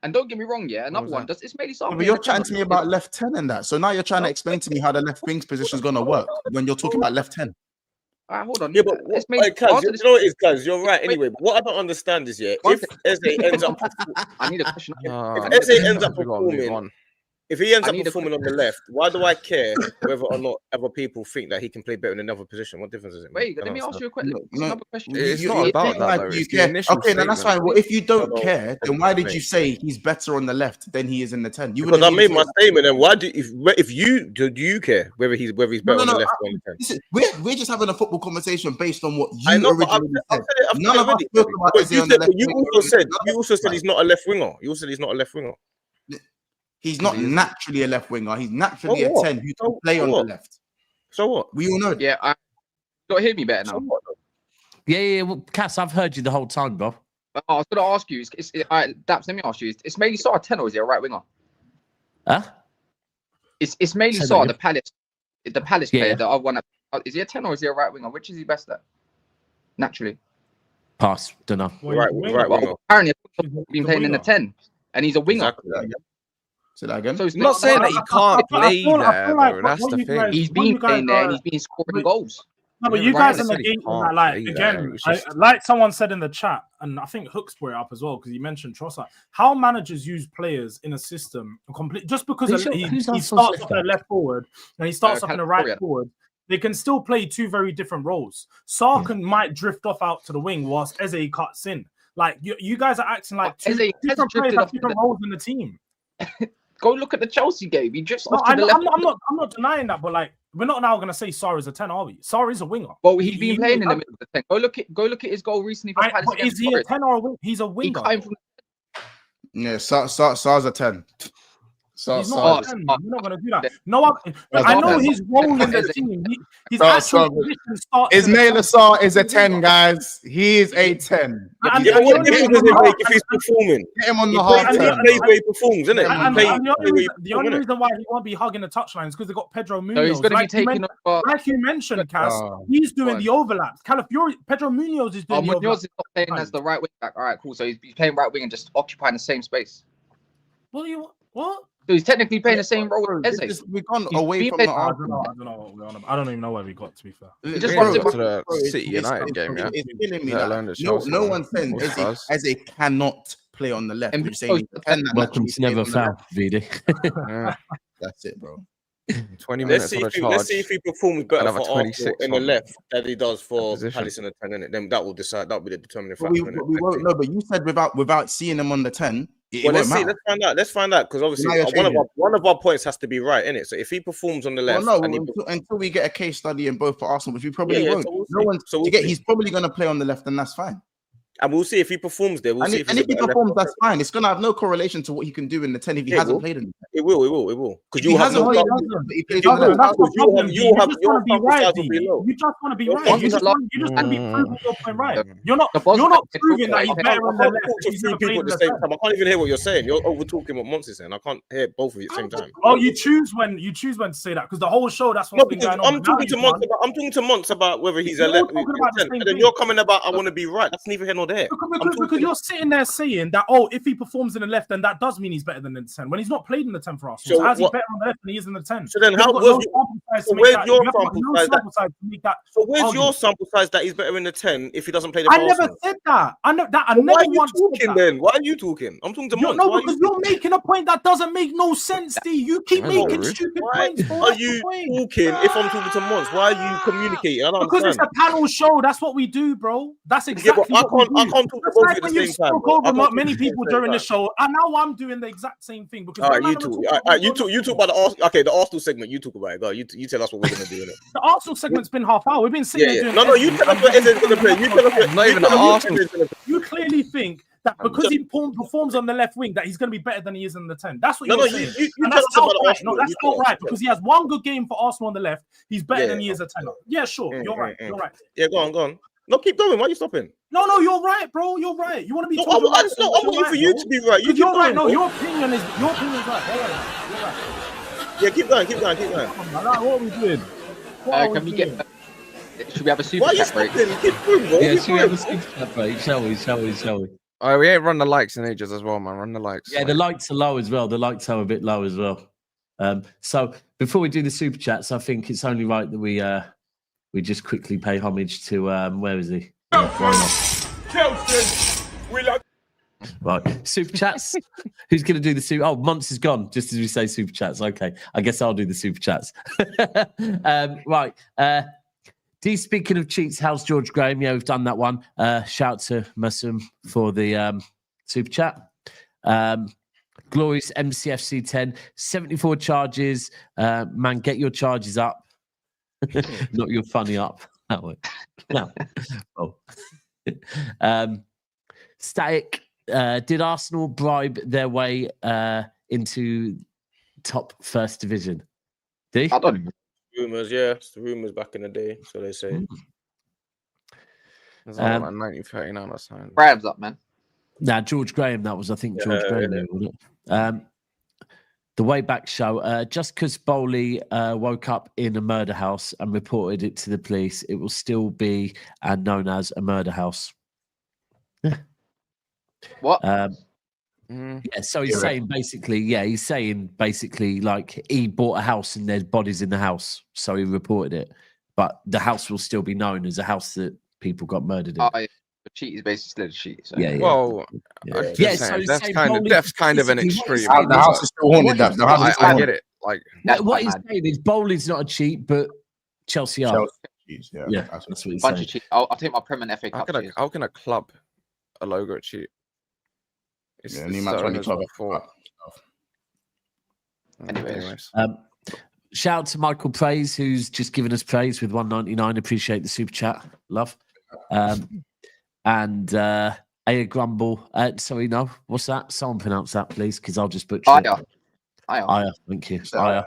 and don't get me wrong, another one does. It's mainly but you're chatting to me about left 10 and that. So now you're trying to explain to me how the left wing's position is going to work when you're talking about left 10. All right, hold on. Yeah, but Kaz, you know what it is, Kaz? You're right. Anyway, but what I don't understand is, if Eze ends up, I need a question. If Eze ends up performing. If he ends up performing on the left, why do I care whether or not other people think that he can play better in another position? What difference does it make? Wait, let me ask you a question. It's not about that, though. Okay, then that's fine. Well, if you don't care, then why did you say he's better on the left than he is in the 10? Because I made my statement. And why do you care whether he's better on the left or on the 10? We're just having a football conversation based on what you originally said. None of us spoke about Eze on the left. You also said he's not a left winger. You also said he's not a left winger. He's not naturally a left winger. He's naturally a 10 who can play on the left. So what? We all know. Yeah, I don't hear me better now. Yeah. Well, Cass, I've heard you the whole time, bro. I was going to ask you. Daps, let me ask you. Is Maili Sarr a 10 or is he a right winger? Huh? It's Maili Sarr, the Palace player. The other one. Is he a 10 or is he a right winger? Which is he best at? Naturally. Pass. Don't know. Right winger. Apparently, he's been playing in the 10, and he's a winger. Exactly. Say that again. So I'm not saying that he can't play there, bro. That's the thing. He's been playing there and he's been scoring goals. No, but you guys are negating that. Like, again, like someone said in the chat, and I think Hooks brought it up as well because he mentioned Trossard. How managers use players in a system just because he starts up in the left forward and he starts up in the right forward, they can still play two very different roles. Sarr might drift off out to the wing whilst Eze cuts in. Like you guys are acting like two different players have different roles in the team. Go look at the Chelsea game. He just I'm not denying that, but like we're not now gonna say Sarr is a 10, are we? Sarr is a winger. Well, he's been playing in the middle of the 10. Go look at his goal recently for Palace. Is he a 10 or a winger? He's a winger. Yeah, Sar's a 10. He's not 10. We're not going to do that. No, I know his role in the team. He's actually Ismail Sarr is a 10, guys. He is a 10. Yeah, but what difference does it make if he's performing? Get him on the half turn. He plays where he performs, isn't it? The only reason why he won't be hugging the touchline is because they got Pedro Munoz. No, he's going to be taking like you mentioned, Cass, he's doing the overlaps. Pedro Munoz is doing the overlaps. Munoz is not playing as the right wing back. All right, cool. So he's playing right wing and just occupying the same space. What? So he's technically playing the same role as Eze. We've gone away from the argument. I don't even know where we got, to be fair. He just got to the City United game, yeah? It's killing me. No one says Eze cannot play on the left. And we're saying welcome to Never Foul, VD. That's it, bro. 20 minutes on a charge. Let's see if he performs better for Arsenal in the left than he does for Palace in the 10, innit? Then that will decide. That will be the determining factor. We won't know, but you said without seeing him on the 10. Well, let's see. Let's find out because obviously one of our points has to be right, innit? So if he performs on the left, until we get a case study in both for Arsenal, which we probably won't. He's probably going to play on the left, and that's fine. And we'll see if he performs there. If he performs, that's fine. It's going to have no corration to what he can do in the 10 if he hasn't played in the 10. It will. Because you have no. You just want to be right. You just want to be proving your point right. You're not proving that he's better on the left. He's never played at the same time. I can't even hear what you're saying. You're over talking what Monty's saying. I can't hear both of you at the same time. Oh, you choose when to say that because the whole show that's what's been going on. I'm talking to Monty about whether he's a left. And then you're coming about I want to be right. That's neither here nor there. Because you're sitting there saying that if he performs in the left, then that does mean he's better than in the 10 when he's not played in the 10 for Arsenal. So how's he better on the left than he is in the 10? So then where's your sample size that he's better in the 10 if he doesn't play the Arsenal? I never said that. I never once said that. Then why are you talking? I'm talking to Monty. No, because you're making a point that doesn't make no sense, D. You keep making stupid points. Are you talking if I'm talking to Monty? Why are you communicating? I don't because understand. It's a panel show. That's what we do, bro. That's exactly what we do. I can't talk to both at the same time. Over many people during the show, and now I'm doing the exact same thing. Because you talk about the Arsenal. Okay, the Arsenal segment. You talk about it. Go. You tell us what we're gonna do in it. The Arsenal segment's been half hour. We've been sitting there doing. No. You tell us what Eze's gonna play. You tell us not even the Arsenal. You clearly think that because he performs on the left wing, that he's going to be better than he is in the 10. That's what you're saying. That's not right. No, that's not right because he has one good game for Arsenal on the left. He's better than he is a 10. Yeah, sure. You're right. You're right. Yeah, go on. No, keep going. Why are you stopping? No, you're right, bro. You're right. You want to be? I'm waiting for you to be right. You're right. No, your opinion is right. You're right. Yeah, keep going. What are we doing? Can we get? Should we have a super chat break? Yeah, should we have a super chat break? Shall we? Oh, we ain't run the likes in ages as well, man. Run the likes. Yeah, the likes are low as well. The likes are a bit low as well. So before we do the super chats, I think it's only right that we just quickly pay homage to where is he? Chelsea. Right, super chats. Who's going to do the super? Oh, Monts is gone. Just as we say super chats. Okay, I guess I'll do the super chats. Right. D, speaking of cheats, how's George Graham? Yeah, we've done that one. Shout to Musum for the super chat. Glorious MCFC 10, 74 charges. Man, get your charges up. Not your funny up. That way. No. Oh. Static. Did Arsenal bribe their way into top first division? D? I don't know. Rumors, yeah. It's the rumors back in the day, so they say. It's like 1939 or something. Graham's up, man. Nah, George Graham, that was, I think, George Graham, wasn't it? The Wayback Show. Just because Bowley woke up in a murder house and reported it to the police, it will still be known as a murder house. What? Yeah, so he's saying basically, like he bought a house and there's bodies in the house, so he reported it. But the house will still be known as a house that people got murdered in. The cheat is basically still a cheat. So. Yeah. Well, so that's kind of an extreme. The house is still haunted. I get it. Like what he's saying is Bowley's not a cheat, but Chelsea are. Yeah, that's what he's bunch saying. of cheat. I'll take my Prem and FA Cup. How can a club a logo cheap. It's Yeah, new match 2012. Anyways. Shout out to Michael Praise, who's just given us praise with 199. Appreciate the super chat. Love. And Aya Grumble. Sorry, no. What's that? Someone pronounce that, please, because I'll just butcher it. Aya. Thank you. Aya.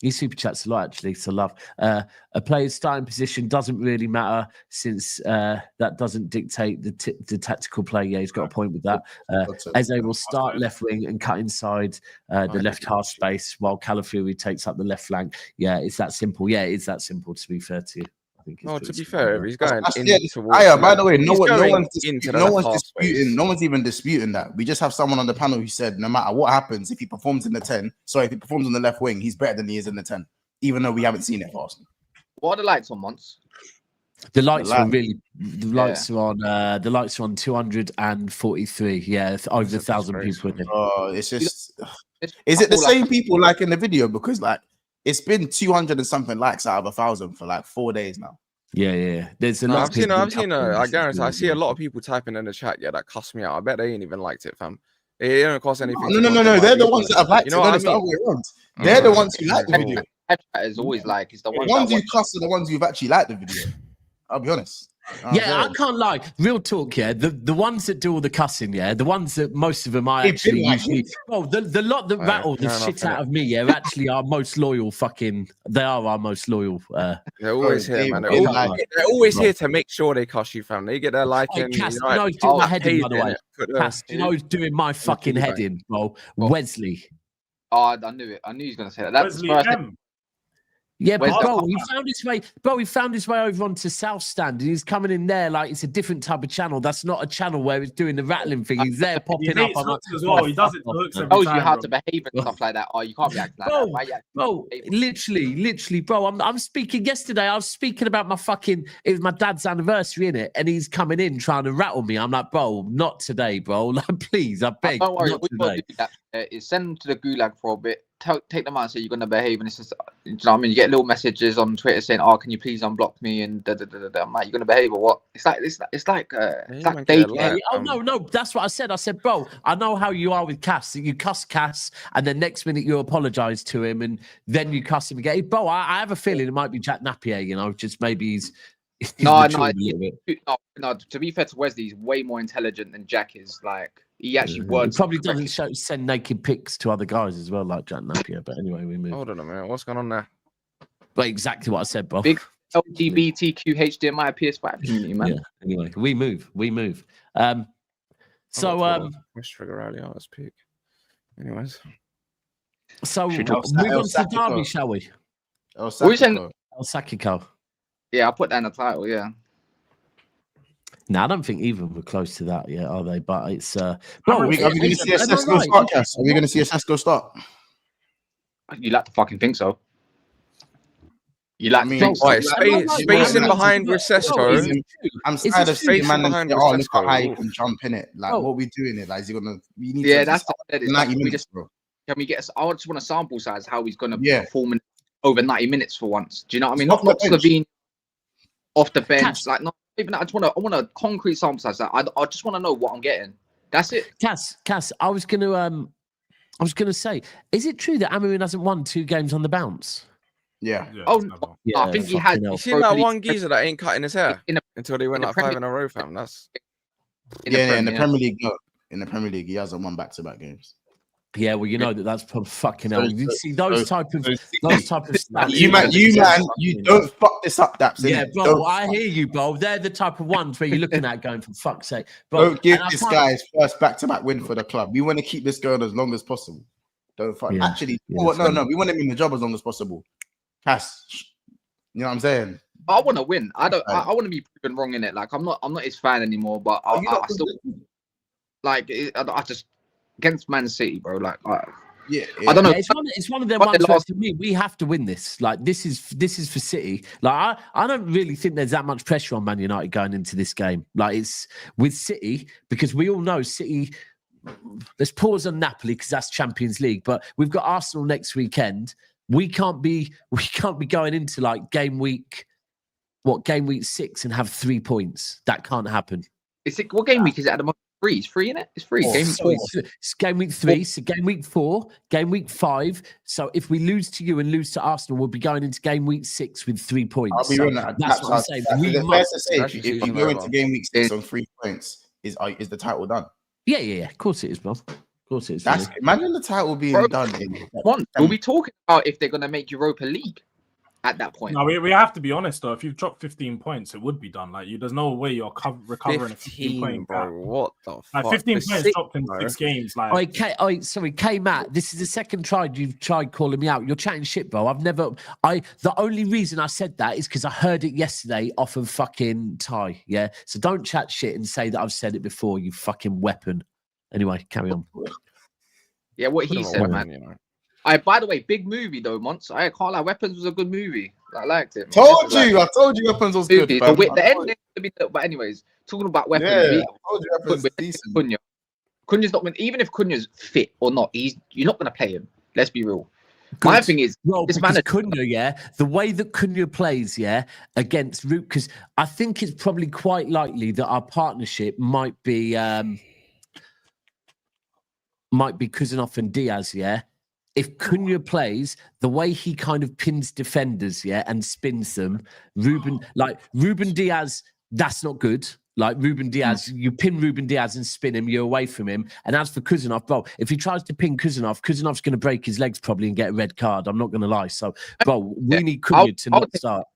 He super chats a lot, actually, so love. A player's starting position doesn't really matter since that doesn't dictate the tactical play. Yeah, he's got a point with that. Eze will start left wing and cut inside the left half space while Calafiori takes up the left flank. Yeah, it's that simple. Yeah, it's that simple, to be fair to you. To be fair, he's going by the way, no one's even disputing that. We just have someone on the panel who said no matter what happens, if he performs in the 10, if he performs on the left wing, he's better than he is in the 10, even though we haven't seen it for Arsenal. What are the lights on once? The lights are on 243. Yeah, over 1,000 people in there. It's just is it the same people like in the video? Because like it's been 200 and something likes out of 1,000 for like 4 days now. Yeah. There's a lot. I guarantee. I see a lot of people typing in the chat. Yeah, that cussed me out. I bet they ain't even liked it, fam. It don't cost anything. No. They're the ones that have liked it. They're the ones who like the video. Is always like it's the ones who cuss are the ones who've actually liked the video. I'll be honest. I can't lie. Real talk, yeah. The ones that do all the cussing, yeah. The ones that most of them I actually usually. Well, the lot that rattle the shit out of me, yeah, actually are most loyal. They are our most loyal. They're always here, man. They're always here to make sure they cuss you, fam. They get their liking. Cass, you know who's doing my head in, by the way. Cass, you know who's doing my fucking head in, bro? Wesley. Oh, I knew it. I knew he was going to say that. That's the first thing. Yeah, but bro, he found his way. Bro, he found his way over onto South Stand, and he's coming in there like it's a different type of channel. That's not a channel where it's doing the rattling thing. He's there popping up. As well. He does it to hooks every time. You how to behave and stuff like that. Oh, you can't be acting like that. Bro, literally, bro. I'm speaking yesterday. I was speaking about it was my dad's anniversary, innit? And he's coming in trying to rattle me. I'm like, bro, not today, bro. Like, please, I beg. Don't worry, we will do that. Is send them to the gulag for a bit. Take them out and say you're going to behave, and it's just, you know what I mean? You get little messages on Twitter saying, "Oh, can you please unblock me?" And I'm like, "You're going to behave or what?" It's like dating. No, that's what I said. I said, bro, I know how you are with Cass. You cuss Cass, and then next minute you apologize to him, and then you cuss him again. Bro, I have a feeling it might be Jack Napier. You know, just maybe he's no. To be fair to Wesley, he's way more intelligent than Jack is. Like. He actually works. He probably doesn't send naked pics to other guys as well, like Jack Napier. But anyway, we move. Hold on a minute. What's going on there? But exactly what I said, bro. Big LGBTQ HDMI PS5 community, man. Yeah. Anyway, we move. West Trigger Rally Artist Peak. Anyways. So move on to Derby, shall we? El Sackico. Yeah, I'll put that in the title, yeah. No, I don't think either we're close to that yet, are they? But it's are we going to see a Sackico start, Cass? Are we going to see a Sackico start? You like to fucking think so. You like to think so. Spacing behind Recesco. I'm tired of seeing man and say, look how high he can jump in it. Like, what are we doing it? Like, is he going to? Yeah, that's 90 minutes, bro. Can we get? I just want a sample size how he's going to perform in over 90 minutes for once. Do you know what I mean? Not Slovene off the bench, like not. Even I want a concrete sample size. I just want to know what I'm getting. That's it. Cass, I was gonna say, is it true that Amarin hasn't won 2 games on the bounce? Yeah. I think he has. You seen that one geezer that ain't cutting his hair until they went like 5 in a row, fam? That's in the Premier League. No. In the Premier League, he hasn't won back-to-back games. Yeah, well, you know that's probably fucking hell. You see those type of stats. You don't fuck this up, Daps. Yeah, bro, I hear you, bro. They're the type of ones where you're looking at going, for fuck's sake. Bro, don't give this guy his first back-to-back win for the club. We want to keep this going as long as possible. Don't fuck. Yeah. Actually, no. We want him in the job as long as possible. Cass, you know what I'm saying? I want to win. I want to be proven wrong in it. Like I'm not his fan anymore, but I still like. I just. Against Man City, bro. Like, I don't know. Yeah, it's one of them ones where for me, we have to win this. Like, this is for City. Like, I don't really think there's that much pressure on Man United going into this game. Like, it's with City because we all know City. Let's pause on Napoli because that's Champions League, but we've got Arsenal next weekend. We can't be going into like game week 6 and have 3 points. That can't happen. What game week is it at the moment? 3. It's 3, isn't it? It's 3. Game week 4. It's game week 3. So game week 4, game week 5. So if we lose to you and lose to Arsenal, we'll be going into game week 6 with 3 points. I'll be so real. that's what I'm saying. If you go into game week 6 on 3 points, is the title done? Yeah. Of course it is, bro. Of course it is. Imagine the title being done. We'll be talking about if they're going to make Europa League at that point. No, we have to be honest though. If you've dropped 15 points, it would be done. Like there's no way you're recovering a 15 point gap. What the fuck? 15 points dropped in 6 games. Like, K Matt, this is the second try you've tried calling me out. You're chatting shit, bro. The only reason I said that is because I heard it yesterday off of fucking Ty. Yeah, so don't chat shit and say that I've said it before. You fucking weapon. Anyway, carry on. Yeah, what he said, man. You know. By the way, big movie though, Monts. I can't lie. Weapons was a good movie. I liked it. I told you Weapons was good. The ending, but anyways, talking about Weapons. Yeah, I told you Weapons was decent. Cunha's not. Even if Cunha's fit or not, you're not going to play him. Let's be real. Good. My thing is, this man Cunha, the way that Cunha plays, against Root, because I think it's probably quite likely that our partnership might be Kuzanov and Diaz, If Cunha plays the way he kind of pins defenders, and spins them, Ruben Diaz, that's not good. Like Ruben Diaz, you pin Ruben Diaz and spin him, you're away from him. And as for Kuzanov, bro, if he tries to pin Kuzanov's going to break his legs probably and get a red card. I'm not going to lie. So, bro, we need Cunha to not start.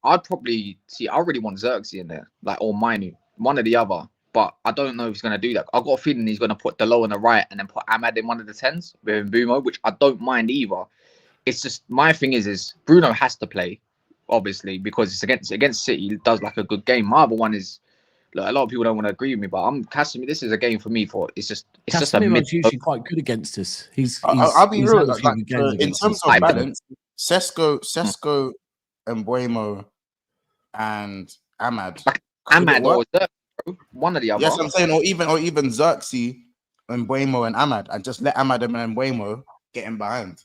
I'd probably see. I really want Xerxes in there, or Mainu, one or the other. But I don't know if he's going to do that. I've got a feeling he's going to put Delo on the right and then put Ahmad in one of the 10s with Mbumo, which I don't mind either. It's just my thing is Bruno has to play, obviously, because it's against City. He does like a good game. My other one is, a lot of people don't want to agree with me, but Casemiro. This is a game for me. It's just a mid. Usually quite good against us. I'll be real. In terms of balance, Sesco, Mbumo, and Ahmad. Ahmad or one of the other. Yes, I'm saying, or even Xerxes, Mbumo, and Ahmad, and just let Ahmad and Mbumo get in behind.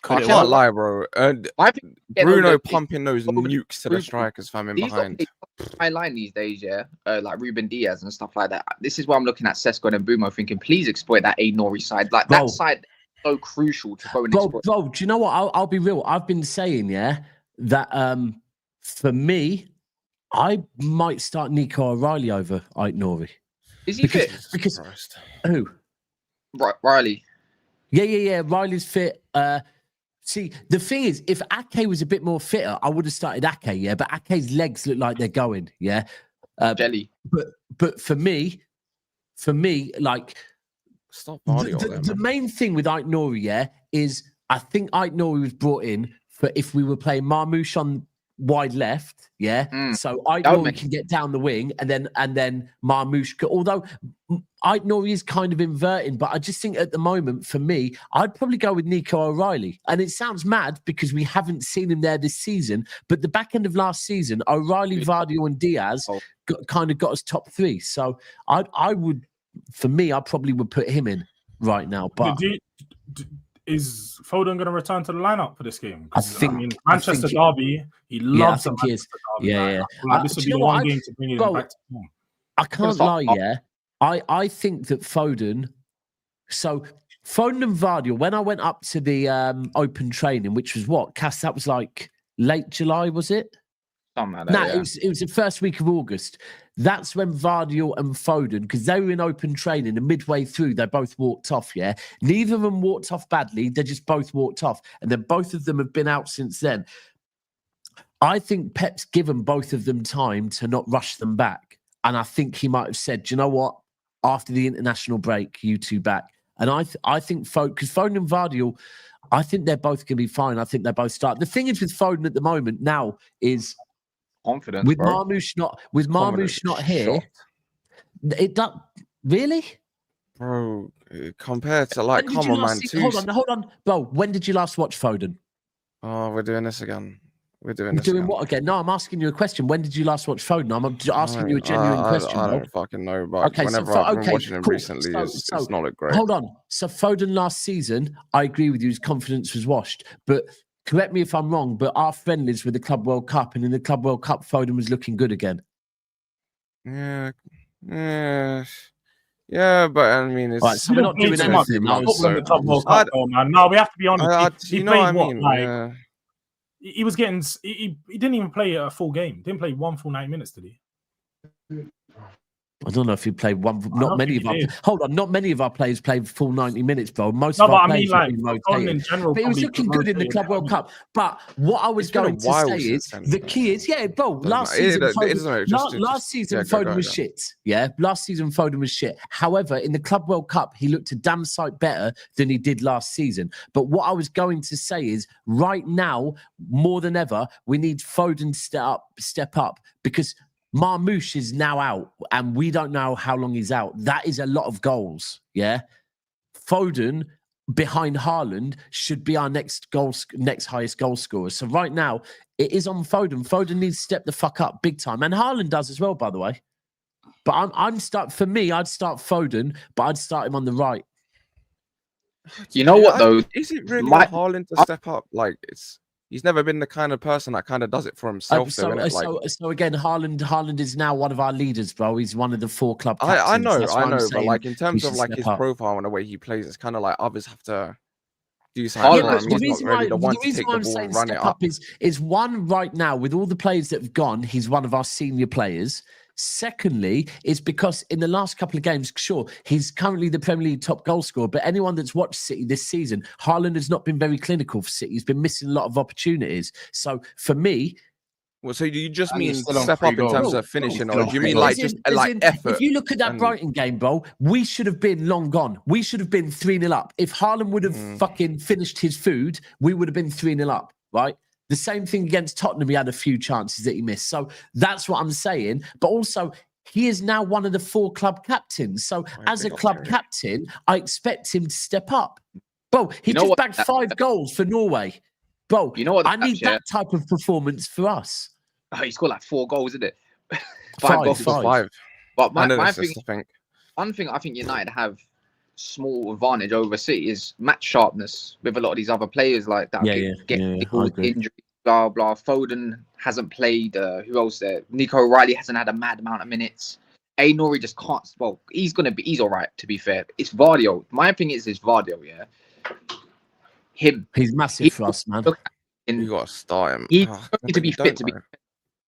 I can't lie, bro. I think Bruno pumping those nukes to the strikers, fam, in behind. High line these days, like Ruben Diaz and stuff like that. This is why I'm looking at Sesco and Mbumo, thinking, please exploit that Nori side. Like that side, is so crucial to go and exploit. Bro, do you know what? I'll be real. I've been saying, that for me, I might start Nico O'Reilly over Aït-Nouri. Is he fit? Because who? Riley. Yeah. Riley's fit. See, the thing is, if Ake was a bit more fitter, I would have started Ake, but Ake's legs look like they're going, Jelly. But for me, like stop the main thing with Aït-Nouri, is I think Aït-Nouri was brought in for if we were playing Marmoush on wide left, so Aït-Nouri can get down the wing, and then Marmoush. Although Aït-Nouri is kind of inverting, but I just think at the moment, for me, I'd probably go with Nico O'Reilly. And it sounds mad because we haven't seen him there this season, but the back end of last season, O'Reilly, Vardy, and Diaz got us top 3. So I would, for me, I probably would put him in right now. But is Foden going to return to the lineup for this game? I think Manchester derby. He loves the Manchester derby. Yeah. Like, this would be the one game to bring him back to form. I can't lie. I think that Foden. So Foden and Vardy. When I went up to the open training, which was Cass, that was like late July, was it? It was the first week of August. That's when Vardy and Foden, because they were in open training, and midway through, they both walked off, Neither of them walked off badly. They just both walked off. And then both of them have been out since then. I think Pep's given both of them time to not rush them back. And I think he might have said, do you know what? After the international break, you two back. And I think because Foden and Vardy, I think they're both going to be fine. I think they both start. The thing is with Foden at the moment now is confidence with Marmoush not here. It does really, bro. Compared to come on, man. Hold on, bro. When did you last watch Foden? Oh, we're doing this again. We're doing what again? No, I'm asking you a question. When did you last watch Foden? I'm asking you a genuine question. I don't fucking know, but whenever I've been watching him recently, it's not look great. Hold on. So Foden last season, I agree with you, his confidence was washed. But correct me if I'm wrong, but our friendlies with the Club World Cup, and in the Club World Cup, Foden was looking good again. Yeah, but I mean, it's right, so we're not doing anything. The Club World Cup, though, man. No, we have to be honest. He played what? Like, he was getting. He didn't even play a full game. Didn't play one full 90 minutes, did he? I don't know if he played one. Not many of our players played full 90 minutes, bro. Most of our I players mean, like, rotated. in general, but he was looking good in the Club World Cup. But what I was going to say is the key is, bro. Last season, Foden was shit. Yeah, last season Foden was shit. However, in the Club World Cup, he looked a damn sight better than he did last season. But what I was going to say is, right now, more than ever, we need Foden to step up because Marmoush is now out, and we don't know how long he's out. That is a lot of goals, yeah? Foden, behind Haaland, should be our next highest goal scorer. So right now, it is on Foden. Foden needs to step the fuck up big time. And Haaland does as well, by the way. But I'd start Foden, but I'd start him on the right. You know what, though? Is it really Haaland to step up? Like, he's never been the kind of person that kind of does it for himself. So again, Haaland is now one of our leaders, bro. He's one of the 4 club captains. I know, but like in terms of like his profile and the way he plays, it's kind of like others have to do something. Yeah, the reason why I'm saying step up is one, right now with all the players that have gone, he's one of our senior players. Secondly, is because in the last couple of games, sure, he's currently the Premier League top goal scorer, but anyone that's watched City this season, Haaland has not been very clinical for City. He's been missing a lot of opportunities. So for me... Well, so do you just mean step up in terms of finishing, or do you mean like effort? If you look at that Brighton game, bro, we should have been long gone. We should have been 3-0 up. If Haaland would have fucking finished his food, we would have been 3-0 up, right? The same thing against Tottenham. He had a few chances that he missed. So that's what I'm saying. But also, he is now one of the 4 club captains. So as a club captain, I expect him to step up. Bro, he just bagged 5 goals for Norway. Bro, you know what? I need that type of performance for us. Oh, he scored like 4 goals, isn't it? 5 goals. 5. But my thing, one thing I think United have small advantage over City is match sharpness with a lot of these other players like that. Get injuries, blah blah. Foden hasn't played. Who else there? Nico O'Reilly hasn't had a mad amount of minutes. Nori just can't. Well, he's all right. To be fair, it's Vardio. My opinion is Vardio. Yeah, he's massive for us, man. You got to start him. He need to be fit to be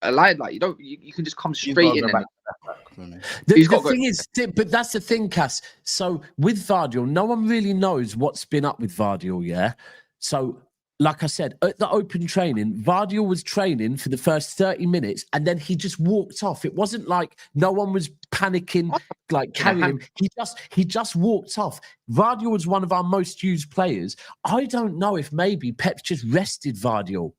alive. Like you can just come straight in. The thing is, but that's the thing, Cass. So with Vardiol, no one really knows what's been up with Vardiol, yeah? So, like I said, at the open training, Vardiol was training for the first 30 minutes and then he just walked off. It wasn't like no one was panicking, like carrying him. He just walked off. Vardiol was one of our most used players. I don't know if maybe Pep just rested Vardiol.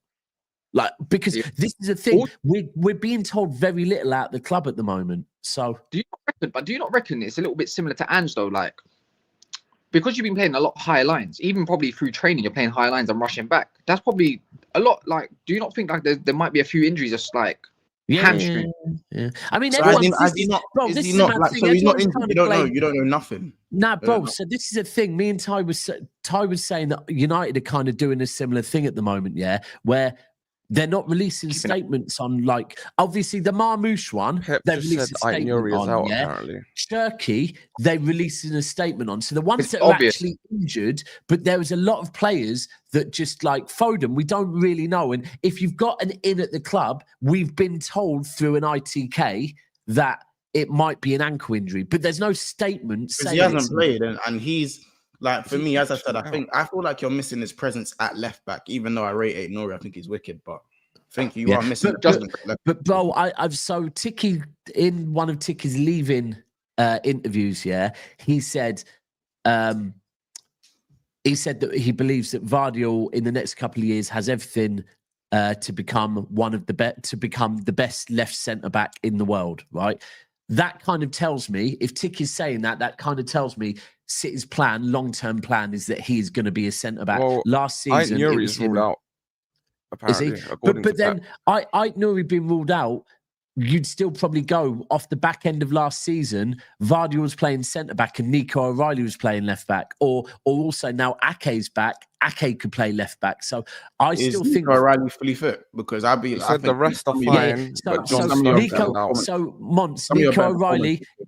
Like, because this is a thing, we're being told very little out the club at the moment. So do you not reckon it's a little bit similar to Ange though? Like, because you've been playing a lot higher lines, even probably through training, you're playing higher lines and rushing back. That's probably a lot. Like, do you not think like there might be a few injuries just like hamstring? Yeah. I mean, so he's not injured. You don't know nothing. Nah, bro. So this is a thing. Me and Ty was saying that United are kind of doing a similar thing at the moment, yeah, where they're not releasing statements on, like, obviously the Marmoush one. They released a statement on, Cherky, they releasing a statement on. So the ones that are actually injured, but there was a lot of players that just like Foden, we don't really know. And if you've got an in at the club, we've been told through an ITK that it might be an ankle injury, but there's no statement saying he hasn't played, and he's. Like, for me, as I said, I feel like you're missing his presence at left back, even though I rate Nori, I think he's wicked, but I think you are missing. But bro, I've so Tiki, in one of Tiki's leaving interviews, he said that he believes that Vardiol in the next couple of years has everything to become the best left centre back in the world, right? That kind of tells me, if Tiki's saying that kind of tells me City's long-term plan is that he is going to be a centre-back. Well, Last season, Nuri's ruled out. Apparently, is he? But then Nuri being ruled out, you'd still probably go off the back end of last season. Vardy was playing centre back and Nico O'Reilly was playing left back, or also now Ake's back. Ake could play left back. So I still think Nico O'Reilly fully fit, because I think the rest are fine.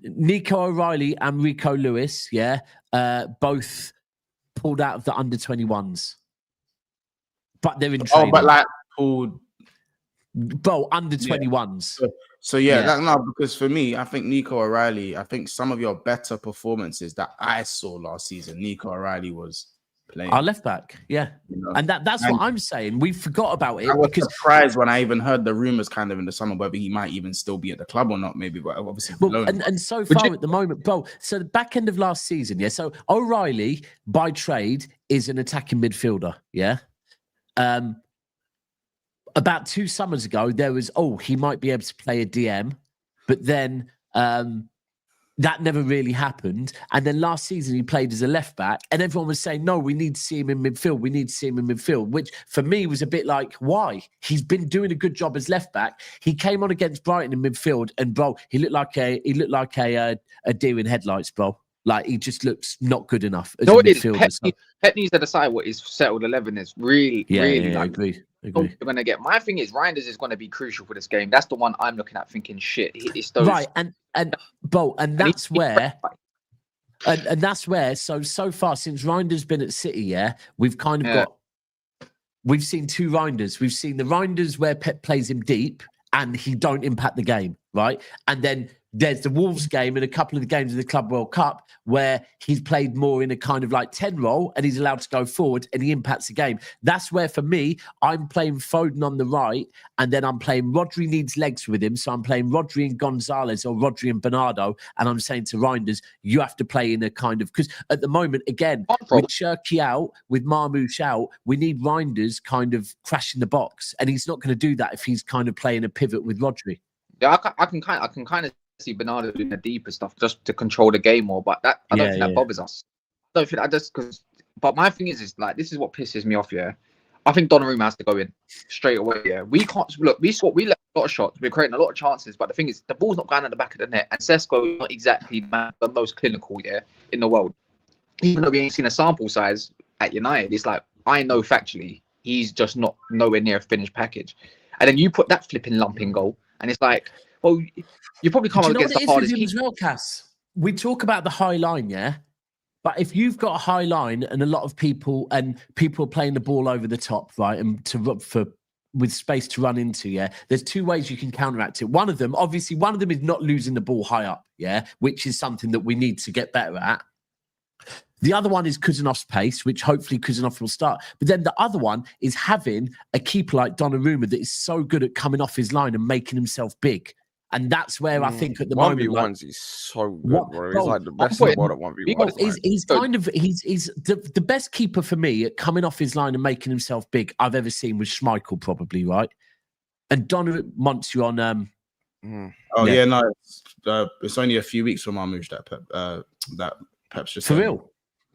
Nico O'Reilly and Rico Lewis, both pulled out of the under 21s, but they're in training. Pulled. Bro, under 21s. So because for me, I think Nico O'Reilly, I think some of your better performances that I saw last season, Nico O'Reilly was playing. Our left back, and that's what I'm saying. We forgot about it. I was surprised when I even heard the rumors kind of in the summer whether he might even still be at the club or not, maybe, but obviously. And so far at the moment, bro. So the back end of last season, so O'Reilly by trade is an attacking midfielder, About 2 summers ago, there was, he might be able to play a DM, but then that never really happened. And then last season, he played as a left back, and everyone was saying, no, we need to see him in midfield. We need to see him in midfield, which for me was a bit like, why? He's been doing a good job as left back. He came on against Brighton in midfield, and bro, he looked like a deer in headlights, bro. Like, he just looks not good enough as a midfielder. Pep needs to decide what his settled 11 is. Really, I agree. We're going to get. My thing is, Reinders is going to be crucial for this game. That's the one I'm looking at thinking, shit. It's those... Right, and that's where... And that's where, so far, since Reinders been at City, we've kind of got... We've seen 2 Reinders. We've seen the Reinders where Pep plays him deep and he don't impact the game, right? And then there's the Wolves game and a couple of the games of the Club World Cup where he's played more in a kind of like 10 role and he's allowed to go forward and he impacts the game. That's where, for me, I'm playing Foden on the right and then I'm playing Rodri needs legs with him. So I'm playing Rodri and Gonzalez or Rodri and Bernardo. And I'm saying to Reinders, you have to play in a kind of... Because at the moment, again, with Cherki out, with Marmoush out, we need Reinders kind of crashing the box. And he's not going to do that if he's kind of playing a pivot with Rodri. Yeah, I can kind of see Bernardo doing the deeper stuff just to control the game more, but that I don't think that bothers us. I don't think that just because. But my thing is like, this is what pisses me off. I think Donnarumma has to go in straight away. We can't look. We let a lot of shots. We're creating a lot of chances, but the thing is, the ball's not going at the back of the net, and Sesko is not exactly the most clinical in the world. Even though we ain't seen a sample size at United, it's like, I know factually he's just not nowhere near a finished package. And then you put that flipping lump in goal, and it's like, well, you probably come up against the hardest keeper. As well, Cass? We talk about the high line, but if you've got a high line and a lot of people are playing the ball over the top, right, and with space to run into, there's 2 ways you can counteract it. One of them is not losing the ball high up, which is something that we need to get better at. The other one is Kuzanov's pace, which hopefully Kuzanov will start. But then the other one is having a keeper like Donnarumma that is so good at coming off his line and making himself big. And that's where I think at the moment, 1v1s, he's so good, bro. He's like the best in the world at 1v1. He's the best keeper for me at coming off his line and making himself big I've ever seen was Schmeichel, probably, right? And Donnarumma wants you on. It's only a few weeks from Marmoush that Pep's just for real.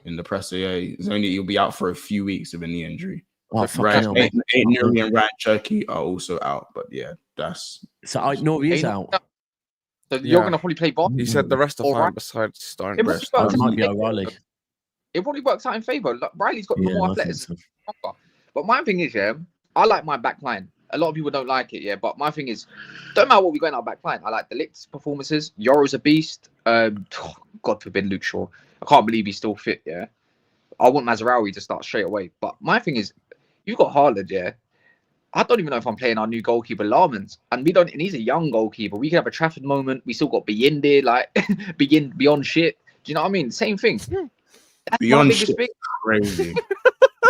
In the presser, he'll be out for a few weeks with a knee injury. Nuri and Ryan Cherki are also out, but that's so. Nuri is out. So you're gonna probably play Bob. He said the rest are fine besides Stone. It might be O'Reilly. It probably works out in favour. Like, Riley's got more athleticism. So. But my thing is, I like my back line. A lot of people don't like it, but my thing is, don't matter what we go in our back line. I like the Licks performances. Yoro's a beast. God forbid Luke Shaw. I can't believe he's still fit, I want Mazraoui to start straight away. But my thing is, you've got Haaland, I don't even know if I'm playing our new goalkeeper, Larmans. And and he's a young goalkeeper. We can have a Trafford moment. We still got Beyinde, like, beyond shit. Do you know what I mean? Same thing. That's beyond shit crazy.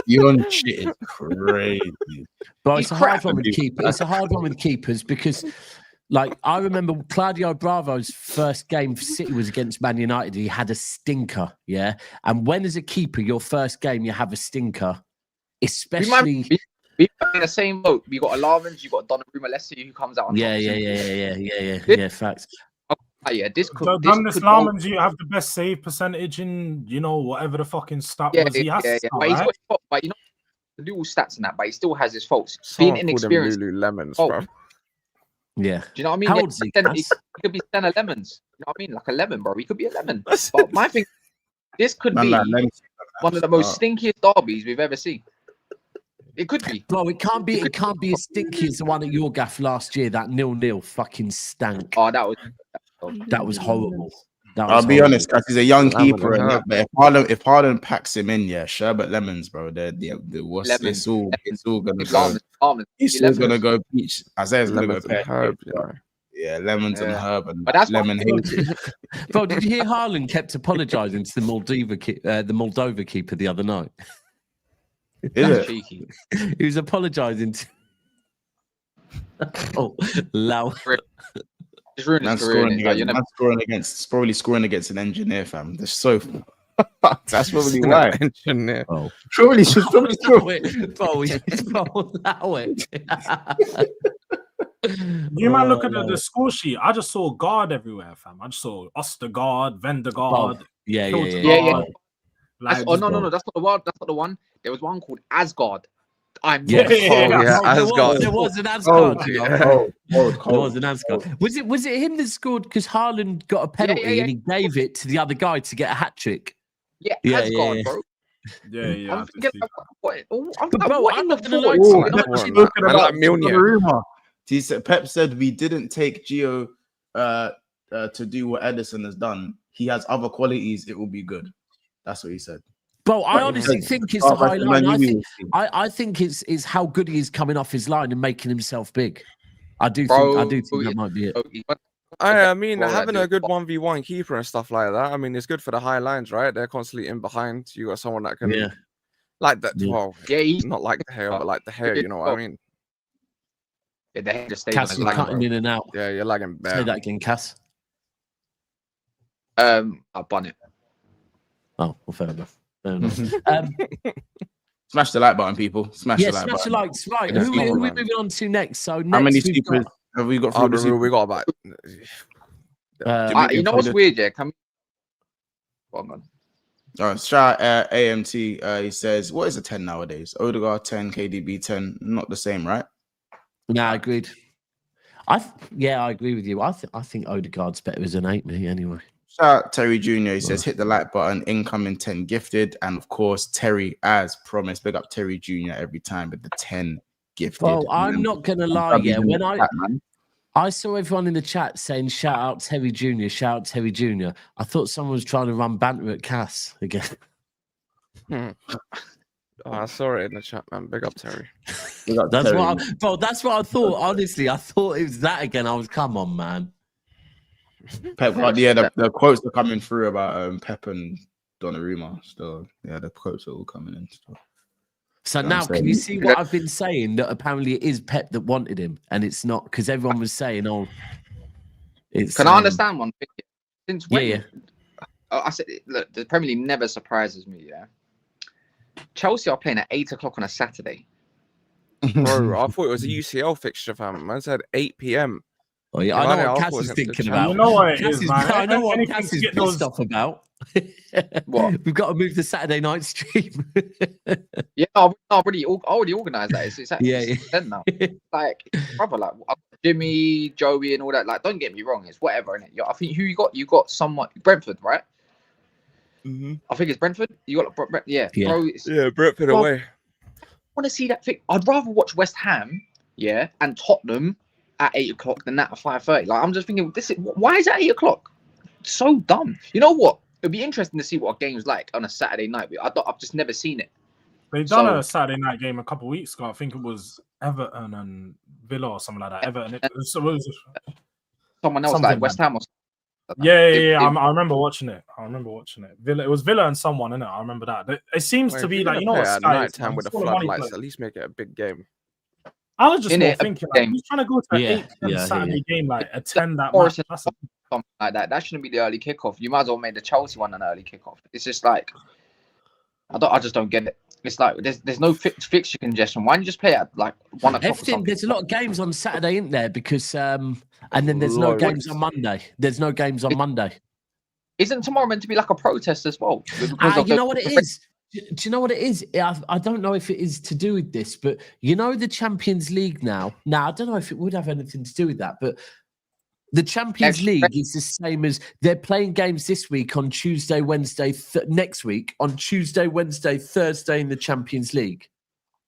Beyond shit is crazy. But it's a hard one with keepers. It's a hard one with keepers because, like, I remember Claudio Bravo's first game for City was against Man United. He had a stinker, And when, as a keeper, your first game, you have a stinker, especially... We're in the same boat. You got Alarmans, you got Donnarumma Leslie who comes out on top. Yeah, facts. Douglas Larmans, you have the best save percentage in, whatever the fucking stat was. He has to start, but he's got his fault, but the little stats in that, but he still has his faults. Being inexperienced. Lululemons, bro. Yeah. Do you know what I mean? How old is he? He could be 10 lemons. You know what I mean? Like a lemon, bro. He could be a lemon. But my thing, this could be one of the most stinkiest derbies we've ever seen. It could be. Bro, it can't be as stinky as the one at your gaff last year. That 0-0 fucking stank. Oh, that was horrible. I'll be honest, because he's a young keeper, and that, but if Harden packs him in, sherbet lemons, bro. It's all gonna go. It's all gonna go peach. Isaiah's gonna go pear. Yeah, lemons and herb and lemon haze. Bro, did you hear Haaland kept apologising to the Moldova keeper the other night? That's cheeky. He was apologising to. Lau. Man's probably scoring against an engineer, fam. That's so. That's probably why. Engineer. Oh, probably scoring. Allow it. You man, look at the score sheet. I just saw guard everywhere, fam. I just saw Ostergaard, Vendergaard. Yeah. Like, no, that's not the one. That's not the one. There was one called Asgard. Asgard. There was an Asgard. There was an Asgard. Was it him that scored because Haaland got a penalty and he gave it to the other guy to get a hat trick? Yeah, Asgard, bro. Yeah. I'm thinking, I'm not gonna lie to you. Pep said we didn't take Gio to do what Edison has done. He has other qualities. It will be good. That's what he said. Bro, I honestly think it's the high line. I think it's how good he is coming off his line and making himself big. I do think that might be it. I mean, having a good 1v1 keeper and stuff like that, I mean, it's good for the high lines, right? They're constantly in behind. You got someone that can, like that. Yeah. Well, not like the hair, but like the hair. You know what I mean? Yeah, the hair just stays. Cass, you're cutting in and out. Yeah, you're lagging back. Say that again, Cass. I'll bun it. Oh, well, fair enough. Smash the like button, people. Smash the like button. Smash the likes. Right. Who are we moving on to next? So next, how many sleepers have we got? We got about. You know what's weird? Yeah, come on. Shout out AMT. He says, "What is a 10 nowadays? Odegaard 10, KDB 10. Not the same, right?" Yeah, agreed. I agree with you. I think Odegaard's better as an 8, me anyway. Shout out Terry Jr. He says, hit the like button, incoming 10 gifted. And of course, Terry, as promised, big up Terry Jr. every time with the 10 gifted. Well, I'm not going to lie. Yeah, when I saw everyone in the chat saying, shout out Terry Jr., shout out Terry Jr., I thought someone was trying to run banter at Cass again. I saw it in the chat, man. Big up Terry. That's what I thought. Honestly, I thought it was that again. I was, come on, man. Pep, the quotes are coming through about Pep and Donnarumma. Still, the quotes are all coming in. So now, can you see what I've been saying? That apparently it is Pep that wanted him, and it's not because everyone was saying, "Oh, it's." Can I understand one thing? Since when? Yeah. I said, look, the Premier League never surprises me. Yeah. Chelsea are playing at 8:00 on a Saturday. Bro, I thought it was a UCL fixture, fam. Man said 8 p.m. Oh yeah, I know what Cass is thinking about. You know what it is, man. I know what Cass is pissed off about. What? We've got to move the Saturday night stream. Yeah, I already organised that. It's yeah. Now. Like, brother, like Jimmy, Joey, and all that. Like, don't get me wrong, it's whatever, innit? I think who you got? You got someone Brentford, right? Mm-hmm. I think it's Brentford. You got Bro, Brentford away. I want to see that thing. I'd rather watch West Ham, and Tottenham at 8:00 than that at 5:30. Like, I'm just thinking, why is it 8:00? It's so dumb. You know what? It'd be interesting to see what a game's like on a Saturday night. I've just never seen it. They've done a Saturday night game a couple of weeks ago. I think it was Everton and Villa or something like that. Everton. Someone else like West Ham or something. Yeah. I remember watching it. Villa. It was Villa and someone, innit? I remember that. It seems to be like, you know what? At night time with the floodlights, at least make it a big game. I was just thinking, like, who's trying to go to an 8 Saturday game, like attend that match? Something like that. That shouldn't be the early kickoff. You might as well make the Chelsea one an early kickoff. It's just like, I just don't get it. It's like there's no fixture congestion. Why don't you just play at like 1:00? There's a lot of games on Saturday, isn't there? Because and then there's no games on Monday. There's no games on Monday. Isn't tomorrow meant to be like a protest as well? You know what it is? Do you know what it is? I don't know if it is to do with this, but you know the Champions League now. Now I don't know if it would have anything to do with that, but the Champions League is the same as they're playing games this week on Tuesday, Wednesday, next week on Tuesday, Wednesday, Thursday in the Champions League.